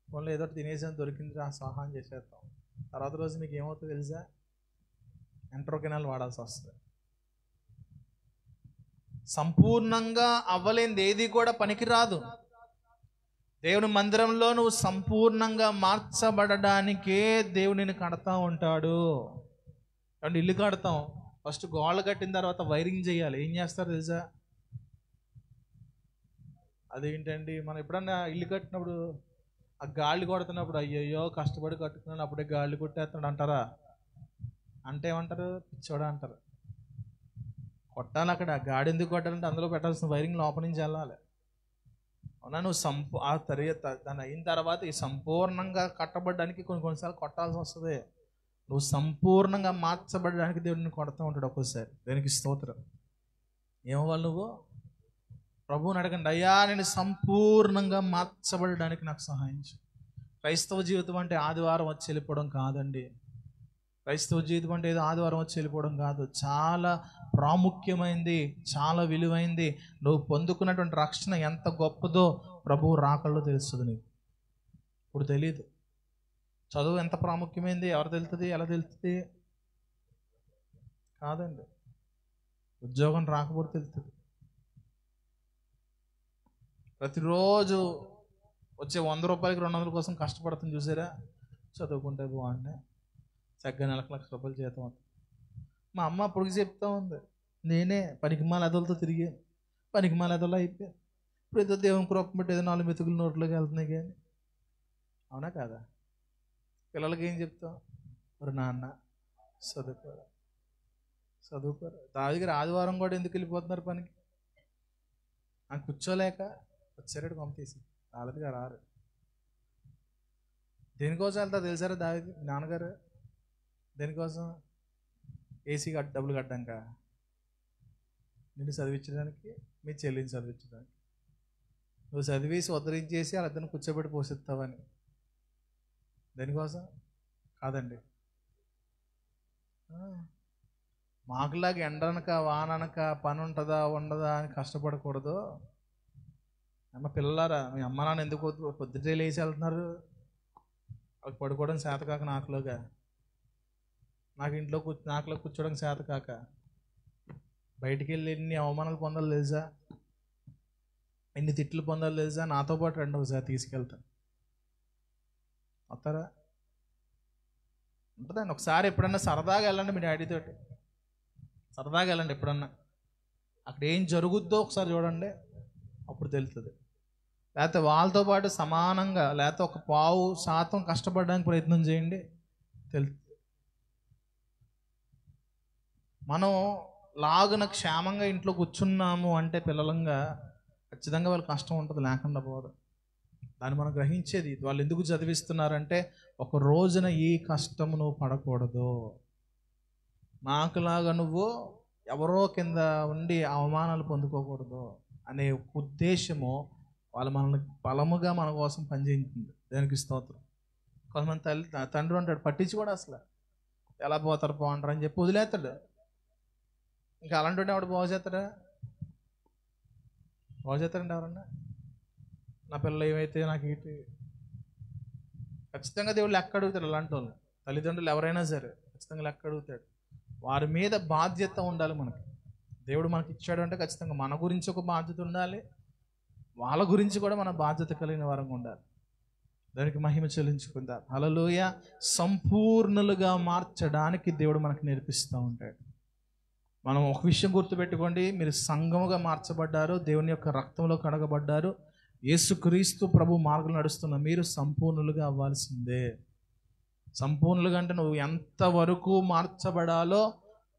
ఫోన్లో ఏదో తినేసాను, దొరికింది సహాయం చేసేస్తాం. తర్వాత రోజు మీకు ఏమవుతుందో తెలుసా? ఎంట్రోకెనాల్ వాడాల్సి వస్తుంది. సంపూర్ణంగా అవ్వలేనిది ఏది కూడా పనికిరాదు. దేవుని మందిరంలో నువ్వు సంపూర్ణంగా మార్చబడడానికే దేవుడిని కడతా ఉంటాడు. అంటే ఇల్లు కడతాం, ఫస్ట్ గోడలు కట్టిన తర్వాత వైరింగ్ చేయాలి. ఏం చేస్తారు తెలుసా? అదేంటండి, మనం ఎప్పుడన్నా ఇల్లు కట్టినప్పుడు ఆ గాలి కొడుతున్నప్పుడు అయ్యయ్యో కష్టపడి కట్టుకున్నాను అప్పుడే గాలి కొట్టేస్తాడు అంటారా? అంటే ఏమంటారు? పిచ్చోడా అంటారు. కొట్టాలి అక్కడ. గాడి ఎందుకు కొట్టాలంటే అందులో పెట్టాల్సిన వైరింగ్ లోపల నుంచి వెళ్ళాలి. అవునా? నువ్వు దాని అయిన తర్వాత ఈ సంపూర్ణంగా కట్టబడడానికి కొన్నిసార్లు కొట్టాల్సి వస్తుంది. నువ్వు సంపూర్ణంగా మార్చబడడానికి దేవుడిని కొడతా ఉంటాడు ఒక్కోసారి. దానికి స్తోత్రం. ఏమవ్వాలి నువ్వు? ప్రభువుని అడగండి, అయ్యా నేను సంపూర్ణంగా మార్చబడడానికి నాకు సహాయం చేయి. క్రైస్తవ జీవితం అంటే ఆదివారం వచ్చి వెళ్ళిపోవడం కాదండి. క్రైస్తవ జీవితం అంటే ఏదో ఆదివారం వచ్చి వెళ్ళిపోవడం కాదు. చాలా ప్రాముఖ్యమైంది, చాలా విలువైంది. నువ్వు పొందుకున్నటువంటి రక్షణ ఎంత గొప్పదో ప్రభువు రాకల్లో తెలుస్తుంది నీకు. ఇప్పుడు తెలియదు. చదువు ఎంత ప్రాముఖ్యమైంది ఎవరు తెలుస్తుంది? ఎలా తెలుస్తుంది? కాదండి. ఉద్యోగం రాకపోతే తెలుస్తుంది. ప్రతిరోజు వచ్చే 100 రూపాయలకి 200 కోసం కష్టపడుతుంది చూసారా? చదువుకుంటే బాగుండే చక్కగా నెలకు ₹1,00,000 జీతం అవుతుంది. మా అమ్మ అప్పటికి చెప్తా ఉంది, నేనే పనికిమాల ఎదలతో తిరిగాను, పనికిమాల ఎదలు అయిపోయాను. ఇప్పుడు ఏదో దేవుని కృప బట్టి ఏదో 4 మెతుకులు నోట్లోకి వెళ్తున్నాయి. కానీ అవునా కాదా? పిల్లలకి ఏం చెప్తాం? మరి నాన్న చదువుకోరు. దావిదిగారు ఆదివారం కూడా ఎందుకు వెళ్ళిపోతున్నారు పనికి? నాకు కూర్చోలేక వచ్చారడు పంపేసి రాలేదుగా రారు. దేనికోసం వెళ్తా తెలుసారా దావిది నాన్నగారు? దేనికోసం? ఏసీ డబ్బులు కట్టాక, నిన్ను చదివించడానికి, మీ చెల్లిని చదివించడానికి. నువ్వు చదివేసి ఉద్ధరించేసి వాళ్ళిద్దరిని కూర్చోబెట్టి పోషిస్తావని. దేనికోసం కాదండి. మాకులాగా ఎండనక వాననక పని ఉంటుందా ఉండదా అని కష్టపడకూడదు. అమ్మ పిల్లలారా, మీ అమ్మ నాన్న ఎందుకు పొద్దుటే లేచి వెళ్తున్నారు? వాళ్ళకి పడుకోవడం చేత కాక, నాకు నాకులో కూర్చోవడం చేత కాక, బయటికి వెళ్ళి ఎన్ని అవమానాలు పొందాలి తెలుసా, ఎన్ని తిట్లు పొందాలి తెలుసా? నాతో పాటు రండి ఒకసారి తీసుకెళ్తాను. వస్తారా? ఉంటుందండి. ఒకసారి ఎప్పుడన్నా సరదాగా వెళ్ళండి మీ డాడీతోటి, సరదాగా వెళ్ళండి ఎప్పుడన్నా. అక్కడ ఏం జరుగుద్దో ఒకసారి చూడండి, అప్పుడు తెలుస్తుంది. లేకపోతే వాళ్ళతో పాటు సమానంగా, లేకపోతే ఒక 1% కష్టపడడానికి ప్రయత్నం చేయండి, తెలుస్తుంది. మనం లాగున క్షేమంగా ఇంట్లో కూర్చున్నాము అంటే పిల్లలంగా ఖచ్చితంగా వాళ్ళకి కష్టం ఉంటుంది, లేకుండా పోదు. దాన్ని మనం గ్రహించేది. వాళ్ళు ఎందుకు చదివిస్తున్నారంటే ఒక రోజున ఈ కష్టము నువ్వు పడకూడదు, నాకులాగా నువ్వు ఎవరో కింద ఉండి అవమానాలు పొందుకోకూడదు అనే ఉద్దేశము వాళ్ళు మనల్ని బలముగా మన కోసం పనిచేయించింది. దానికి స్తోత్రం. కొంతమంది తండ్రి ఉంటాడు, పట్టించి కూడా అసలు ఎలా పోతారు బాగుంటారు అని చెప్పి వదిలేస్తాడు. ఇంకా అలాంటి వాడు బాగు చేస్తాడండి ఎవరన్నా? నా పిల్లలు ఏమైతే నాకు ఇటు ఖచ్చితంగా దేవుడు లెక్క అడుగుతాడు. అలాంటి వాళ్ళు తల్లిదండ్రులు ఎవరైనా సరే ఖచ్చితంగా లెక్క అడుగుతాడు. వారి మీద బాధ్యత ఉండాలి మనకి. దేవుడు మనకి ఇచ్చాడు అంటే ఖచ్చితంగా మన గురించి ఒక బాధ్యత ఉండాలి, వాళ్ళ గురించి కూడా మన బాధ్యత కలిగిన వారంగా ఉండాలి. దానికి మహిమ చెల్లించుకుందాం. హల్లెలూయా. సంపూర్ణులుగా మార్చడానికి దేవుడు మనకు నేర్పిస్తూ ఉంటాడు. మనం ఒక విషయం గుర్తుపెట్టుకోండి, మీరు సంఘముగా మార్చబడ్డారు, దేవుని యొక్క రక్తంలో కడగబడ్డారు, యేసుక్రీస్తు ప్రభు మార్గంలో నడుస్తున్న మీరు సంపూర్ణులుగా అవ్వాల్సిందే. సంపూర్ణులుగా అంటే నువ్వు ఎంతవరకు మార్చబడాలో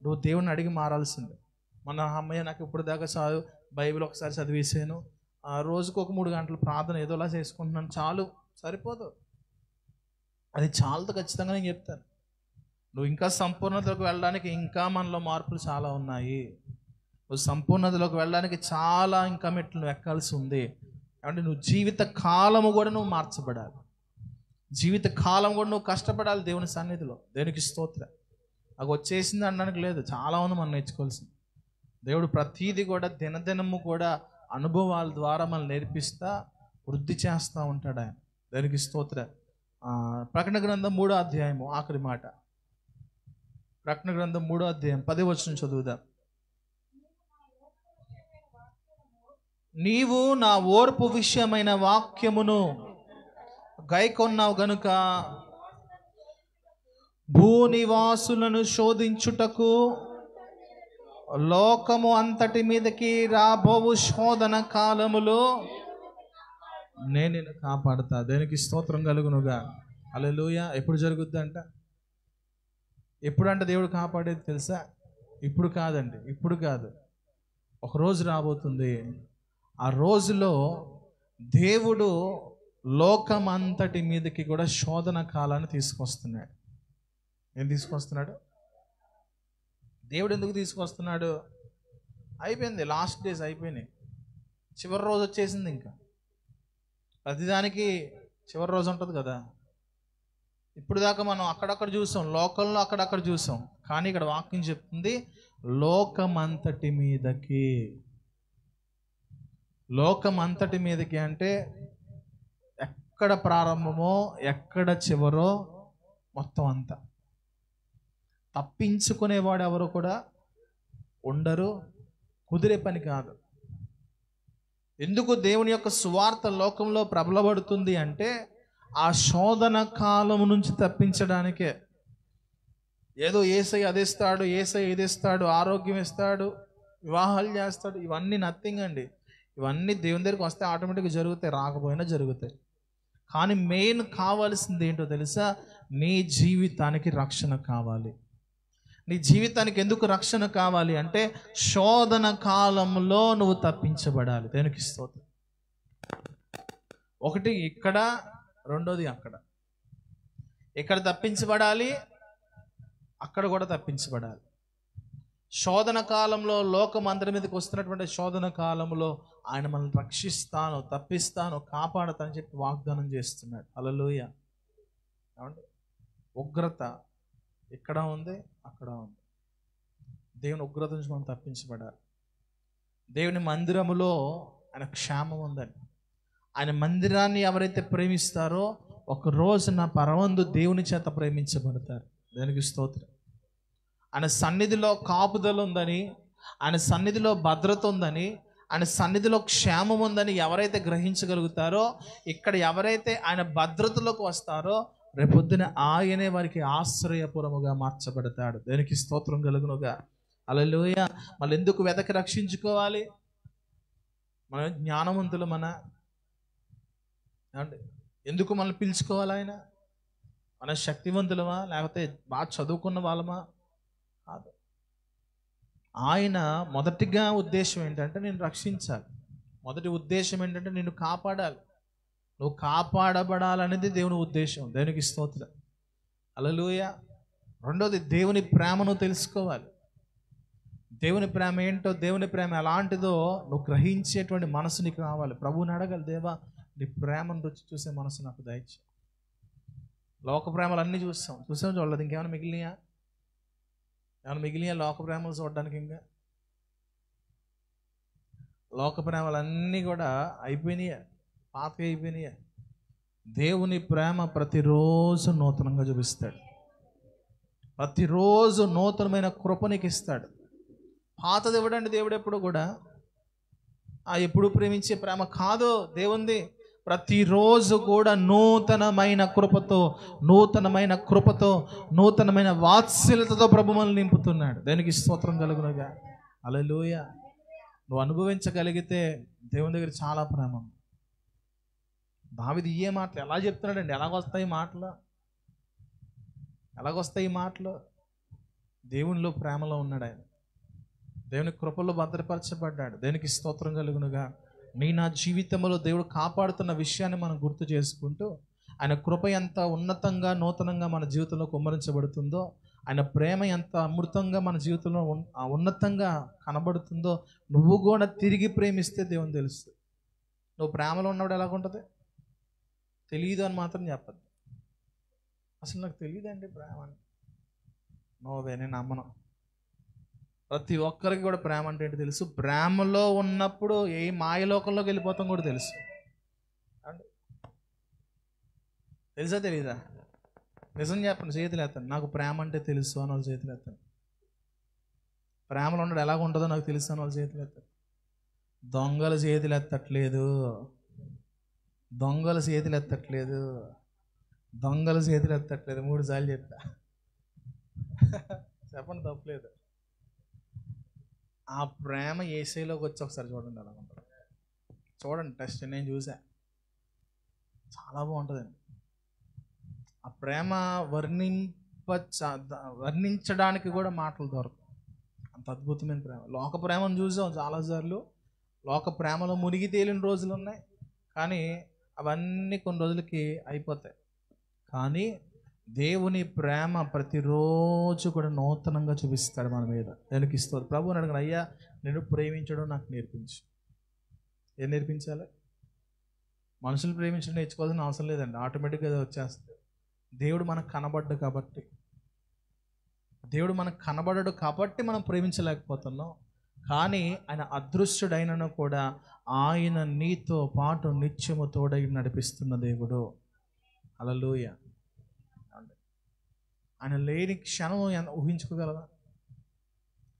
నువ్వు దేవుని అడిగి మారాల్సిందే. మన అమ్మయ్య నాకు ఇప్పుడు దాకా బైబిల్ ఒకసారి చదివేసాను, రోజుకు ఒక 3 గంటలు ప్రార్థన ఏదోలా చేసుకుంటున్నాను, చాలు, సరిపోదు. అది చాలదు. ఖచ్చితంగా నేను చెప్తాను. నువ్వు ఇంకా సంపూర్ణతలోకి వెళ్ళడానికి ఇంకా మనలో మార్పులు చాలా ఉన్నాయి. నువ్వు సంపూర్ణతలోకి వెళ్ళడానికి చాలా ఇంకా మెట్లు నువ్వు ఎక్కాల్సి ఉంది. అంటే నువ్వు జీవిత కాలము కూడా నువ్వు మార్చబడాలి, జీవిత కాలం కూడా నువ్వు కష్టపడాలి దేవుని సన్నిధిలో. దేవునికి స్తోత్రం. నాకు వచ్చేసింది అనడానికి లేదు, చాలామంది మనం నేర్చుకోవాల్సింది. దేవుడు ప్రతీది కూడా దినదినము కూడా అనుభవాల ద్వారా మనం నేర్పిస్తా వృద్ధి చేస్తూ ఉంటాడు ఆయన. దేవునికి స్తోత్రం. ప్రకటన గ్రంథం 3వ అధ్యాయము ఆఖరి మాట. ప్రకటన గ్రంథం 3వ అధ్యాయం 10వ వచనం చదువుదాం. నీవు నా ఓర్పు విషయమైన వాక్యమును గైకొన్నావు గనుక భూనివాసులను శోధించుటకు లోకము అంతటి మీదకి రాబోవు శోధన కాలములో నేను నిన్ను కాపాడుతా. దేనికి స్తోత్రం కలుగునుగా. హల్లెలూయా. ఎప్పుడు జరుగుద్దంట? ఎప్పుడంటే దేవుడు కాపాడేది తెలుసా? ఇప్పుడు కాదండి, ఇప్పుడు కాదు, ఒక రోజు రాబోతుంది. ఆ రోజులో దేవుడు లోకం అంతటి మీదకి కూడా శోధన కాలాన్ని తీసుకొస్తున్నాడు. ఏం తీసుకొస్తున్నాడు? దేవుడు ఎందుకు తీసుకొస్తున్నాడు? అయిపోయింది, లాస్ట్ డేస్ అయిపోయినాయి, చివరి రోజు వచ్చేసింది. ఇంకా ప్రతిదానికి చివరి రోజు ఉంటుంది కదా. ఇప్పుడు దాకా మనం అక్కడక్కడ చూసాం, లోకంలో అక్కడక్కడ చూసాం, కానీ ఇక్కడ వాక్యం చెప్తుంది లోకమంతటి మీదకి. లోకమంతటి మీదకి అంటే ఎక్కడ ప్రారంభమో ఎక్కడ చివరో మొత్తం అంతా. తప్పించుకునేవాడు ఎవరు కూడా ఉండరు, కుదిరే పని కాదు. ఎందుకు దేవుని యొక్క సువార్త లోకంలో ప్రబలబడుతుంది అంటే ఆ శోధన కాలం నుంచి తప్పించడానికే. ఏదో యేసయ్య అదిస్తాడు, యేసయ్య ఇదిస్తాడు, ఆరోగ్యం ఇస్తాడు, వివాహాలు చేస్తాడు, ఇవన్నీ నథింగ్ అండి. ఇవన్నీ దేవుని దగ్గరికి వస్తే ఆటోమేటిక్గా జరుగుతాయి, రాకపోయినా జరుగుతాయి. కానీ మెయిన్ కావాల్సింది ఏంటో తెలుసా? నీ జీవితానికి రక్షణ కావాలి. నీ జీవితానికి ఎందుకు రక్షణ కావాలి అంటే శోధన కాలంలో నువ్వు తప్పించబడాలి. దేనికి స్తోత్రం. ఒకటి ఇక్కడ, రెండోది అక్కడ. ఇక్కడ తప్పించబడాలి, అక్కడ కూడా తప్పించబడాలి. శోధన కాలంలో, లోకం అందరి మీదకి వస్తున్నటువంటి శోధన కాలంలో ఆయన మనల్ని రక్షిస్తాను, తప్పిస్తాను, కాపాడతానని చెప్పి వాగ్దానం చేస్తున్నాడు. హల్లెలూయా. ఏమండి, ఉగ్రత ఇక్కడ ఉంది, అక్కడ ఉంది. దేవుని ఉగ్రత నుంచి మనం తప్పించబడాలి. దేవుని మందిరములో ఆయన క్షేమం ఉందని. ఆయన మందిరాన్ని ఎవరైతే ప్రేమిస్తారో ఒక రోజున పరమందు దేవుని చేత ప్రేమించబడతారు. దానికి స్తోత్రం. ఆయన సన్నిధిలో కాపుదల ఉందని, ఆయన సన్నిధిలో భద్రత ఉందని, ఆయన సన్నిధిలో క్షేమం ఉందని ఎవరైతే గ్రహించగలుగుతారో, ఇక్కడ ఎవరైతే ఆయన భద్రతలోకి వస్తారో రేపొద్దున ఆయనే వారికి ఆశ్రయపురముగా మార్చబడతాడు. దానికి స్తోత్రం కలుగునుగా. హల్లెలూయా. మళ్ళీ ఎందుకు వెతకి రక్షించుకోవాలి? మన జ్ఞానవంతులు ఎందుకు మనల్ని పిలుచుకోవాలి? మన శక్తివంతులమా, లేకపోతే బాగా చదువుకున్న వాళ్ళమా? కాదు. ఆయన మొదటిగా ఉద్దేశం ఏంటంటే నేను రక్షించాలి. మొదటి ఉద్దేశం ఏంటంటే నిన్ను కాపాడాలి. నువ్వు కాపాడబడాలనేది దేవుని ఉద్దేశం. దేవునికి స్తోత్రం. హల్లెలూయా. రెండోది దేవుని ప్రేమను తెలుసుకోవాలి. దేవుని ప్రేమ ఏంటో, దేవుని ప్రేమ ఎలాంటిదో నువ్వు గ్రహించేటువంటి మనసు నీకు రావాలి. ప్రభువుని అడగాలి, దేవా నీ ప్రేమను రుచి చూసే మనసు నాకు దయచే. లోక ప్రేమలు అన్నీ చూసాం చూడలేదు. ఇంకేమైనా మిగిలినాయా? ఏమైనా మిగిలినాయా లోక ప్రేమలు చూడడానికి? ఇంకా లోక ప్రేమలన్నీ కూడా అయిపోయినాయా, పాతగా అయిపోయినాయా? దేవుని ప్రేమ ప్రతిరోజు నూతనంగా చూపిస్తాడు. ప్రతిరోజు నూతనమైన కృపనికి ఇస్తాడు. పాతది ఇవ్వడండి దేవుడు ఎప్పుడు కూడా. ఎప్పుడు ప్రేమించే ప్రేమ కాదు దేవుంది. ప్రతిరోజు కూడా నూతనమైన కృపతో నూతనమైన వాత్సల్యతతో ప్రభు మనల్ని నింపుతున్నాడు. దానికి స్తోత్రం కలుగునుగా. హల్లెలూయా. నువ్వు అనుభవించగలిగితే దేవుని దగ్గర చాలా ప్రేమ. దావీదు ఏ మాటలు ఎలా చెప్తున్నాడండి? ఎలాగొస్తాయి మాటలు? దేవునిలో ప్రేమలో ఉన్నాడు ఆయన. దేవుని కృపలో భద్రపరచబడ్డాడు. దేవునికి స్తోత్రం కలుగునుగా. నా జీవితంలో దేవుడు కాపాడుతున్న విషయాన్ని మనం గుర్తు చేసుకుంటూ ఆయన కృప ఎంత ఉన్నతంగా నూతనంగా మన జీవితంలో కుమ్మరించబడుతుందో, ఆయన ప్రేమ ఎంత అమృతంగా మన జీవితంలో ఉన్నతంగా కనబడుతుందో నువ్వు కూడా తిరిగి ప్రేమిస్తే దేవుని తెలుస్తుంది. నువ్వు ప్రేమలో ఉన్నప్పుడు ఎలాగుంటుంది? తెలియదు అని మాత్రం చెప్పద్దు. అసలు నాకు తెలియదండి ప్రేమ అని. నోవే, నేను నమ్మను. ప్రతి ఒక్కరికి కూడా ప్రేమ అంటే ఏంటి తెలుసు. ప్రేమలో ఉన్నప్పుడు ఏ మాయలోకంలోకి వెళ్ళిపోతాం కూడా తెలుసు. తెలుసా తెలీదా? నిజం చెప్పండి, చేతులు ఎత్తండి. నాకు ప్రేమ అంటే తెలుసు అని వాళ్ళు చేతులు ఎత్తండి. ప్రేమలో ఉండడం ఎలాగ ఉంటుందో నాకు తెలుసు అని వాళ్ళు చేతులు ఎత్తండి. దొంగలు చేతులు ఎత్తట్లేదు. దొంగలు చేతులు ఎత్తట్లేదు. 3 సార్లు చెప్పా. చెప్పండి, తప్పలేదు. ఆ ప్రేమ యేసయ్యలోకి వచ్చి ఒకసారి చూడండి అలా ఉంటుంది. చూడండి, టెస్ట్ నేను చూసా, చాలా బాగుంటుందండి. ఆ ప్రేమ వర్ణించడానికి కూడా మాటలు దొరకవు. అంత అద్భుతమైన ప్రేమ. లోక ప్రేమను చూసాం చాలాసార్లు. లోక ప్రేమలో మునిగి తేలిన రోజులు ఉన్నాయి, కానీ అవన్నీ కొన్ని రోజులకి అయిపోతాయి. కానీ దేవుని ప్రేమ ప్రతిరోజు కూడా నూతనంగా చూపిస్తాడు మన మీద. దానికి ఇస్తుంది. ప్రభువుని అడగను, అయ్యా నేను ప్రేమించడం నాకు నేర్పించు. ఏం నేర్పించాలి? మనుషులు ప్రేమించడం నేర్చుకోవాల్సిన అవసరం లేదండి, ఆటోమేటిక్గా అది వచ్చేస్తుంది. దేవుడు మనకు కనబడ్డు కాబట్టి మనం ప్రేమించలేకపోతున్నాం. కానీ ఆయన అదృశ్యుడైనను కూడా ఆయన నీతో పాటు నిత్యము తోడై నడిపిస్తున్న దేవుడు. హల్లెలూయా. ఆయన లేని క్షణం ఊహించుకోగలరా?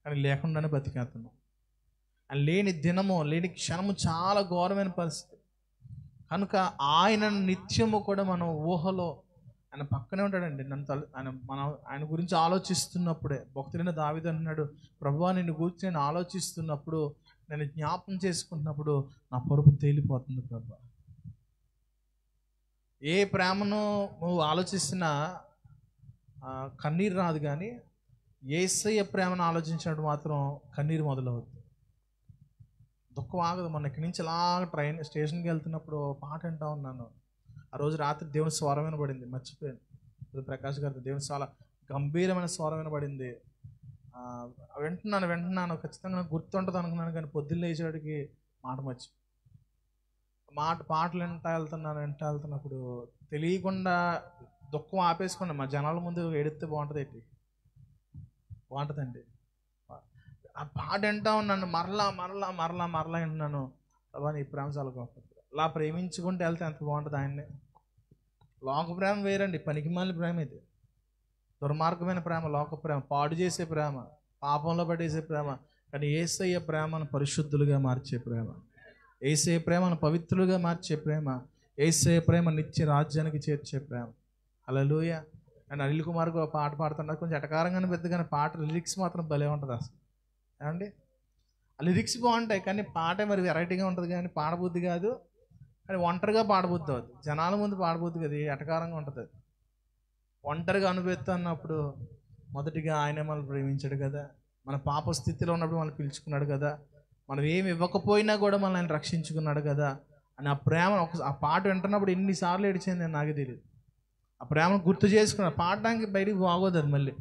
కానీ లేకుండానే బతికేస్తున్నాం. ఆయన లేని దినము, లేని క్షణము చాలా ఘోరమైన పరిస్థితి. కనుక ఆయన నిత్యము కూడా మనం ఊహలో ఆయన పక్కనే ఉంటాడండి. ఆయన గురించి ఆలోచిస్తున్నప్పుడే భక్తుడైన దావీదు అన్నాడు, ప్రభువా నిన్ను గురించి నేను ఆలోచిస్తున్నప్పుడు, నేను జ్ఞాపకం చేసుకుంటున్నప్పుడు నా పరుపు తేలిపోతుంది ప్రభువా. ఏ ప్రేమను నువ్వు ఆలోచిస్తున్నా కన్నీరు రాదు, కానీ యేసయ్య ప్రేమను ఆలోచించినట్టు మాత్రం కన్నీరు మొదలవుతుంది. దుఃఖం ఆగదు. మన ఇక్కడి నుంచి ఇలా ట్రైన్ స్టేషన్కి వెళ్తున్నప్పుడు పాట వింటా ఉన్నాను. ఆ రోజు రాత్రి దేవుని స్వరం వినబడింది, మర్చిపోయాను. ప్రకాష్ గారితో దేవుని చాలా గంభీరమైన స్వరం వినబడింది. వింటున్నాను ఖచ్చితంగా గుర్తుంటుంది అనుకున్నాను, కానీ పొద్దున్న లేచేటికి మాట పాటలు వింటా వెళ్తున్నప్పుడు తెలియకుండా దుఃఖం ఆపేసుకున్నా. మా జనాల ముందు ఏడితే బాగుంటుందండి. ఆ పాట వింటా ఉన్నాను, మరలా వింటున్నాను. అలా నీ ప్రేమ చాలా గొప్పది. అలా ప్రేమించుకుంటూ వెళ్తే ఎంత బాగుంటుంది ఆయన్ని. లోక ప్రేమ వేరండి, పనికిమాలిన ప్రేమ ఇది. దుర్మార్గమైన ప్రేమ, లోక ప్రేమ, పాడు చేసే ప్రేమ, పాపంలో పడేసే ప్రేమ. కానీ యేసయ్య ప్రేమను పరిశుద్ధులుగా మార్చే ప్రేమ, యేసయ్య ప్రేమను పవిత్రులుగా మార్చే ప్రేమ, యేసయ్య ప్రేమ నిత్య రాజ్యానికి చేర్చే ప్రేమ. హల్లెలూయా. అండ్ అనిల్ కుమార్ గారు పాట పాడుతున్నారు, కొంచెం ఎటకారంగానే పెద్దగానే పాట లిరిక్స్ మాత్రం భలే ఉంటుంది అసలు. ఏమండి, ఆ లిరిక్స్ బాగుంటాయి, కానీ పాట మరి వెరైటీగా ఉంటుంది, కానీ పాడబుద్ధి కాదు. కానీ ఒంటరిగా పాడబుద్ధి అవుతుంది, జనాల ముందు పాడబుద్ధి కదా, ఎటకారంగా ఉంటుంది. ఒంటరిగా అనుభవిస్తున్నప్పుడు మొదటిగా ఆయనే మనల్ని ప్రేమించాడు కదా, మన పాప స్థితిలో ఉన్నప్పుడు మనల్ని పిలుచుకున్నాడు కదా, మనం ఏమి ఇవ్వకపోయినా కూడా మనల్ని ఆయన రక్షించుకున్నాడు కదా అని ఆ ప్రేమ ఆ పాట వింటున్నప్పుడు ఎన్నిసార్లు ఏడిచింది నేను నాకే తెలియదు. ఆ ప్రేమను గుర్తు చేసుకున్నా. పాడడానికి బయటికి బాగోదు, అది మళ్ళీ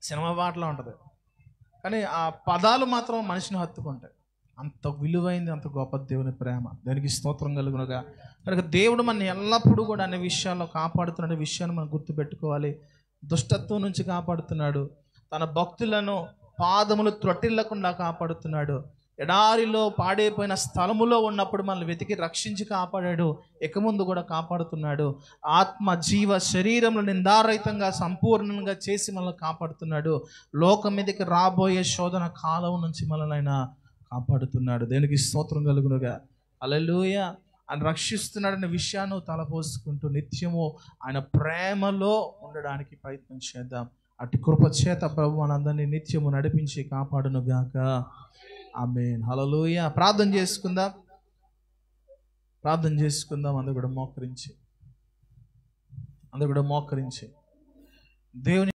సినిమా పాటలో ఉంటుంది, కానీ ఆ పదాలు మాత్రం మనిషిని హత్తుకుంటాయి. అంత విలువైంది, అంత గొప్ప దేవుని ప్రేమ. దానికి స్తోత్రం కలుగునుగా. కనుక దేవుడు మన ఎల్లప్పుడూ కూడా అనే విషయాల్లో కాపాడుతున్న విషయాన్ని మనం గుర్తుపెట్టుకోవాలి. దుష్టత్వం నుంచి కాపాడుతున్నాడు, తన భక్తులను పాదములు త్రొట్టిల్లకుండా కాపాడుతున్నాడు, ఎడారిలో పాడైపోయిన స్థలములో ఉన్నప్పుడు మనల్ని వెతికి రక్షించి కాపాడాడు, ఇక ముందు కూడా కాపాడుతున్నాడు. ఆత్మ జీవ శరీరంలో నిందారహితంగా సంపూర్ణంగా చేసి మనల్ని కాపాడుతున్నాడు. లోకం మీదకి రాబోయే శోధన కాలం నుంచి మనల్ని ఆయన కాపాడుతున్నాడు. దేనికి స్తోత్రం కలుగునుగా. హల్లెలూయా. ఆయన రక్షిస్తున్నాడనే విషయాన్ని తలపోసుకుంటూ నిత్యము ఆయన ప్రేమలో ఉండడానికి ప్రయత్నం చేద్దాం. అటు కృప చేత ప్రభు మనందరినీ నిత్యము నడిపించి కాపాడును గాక. ఆమేన్. హల్లెలూయా. ప్రార్థన చేసుకుందాం. అందరూ కూడా మోకరించి దేవుని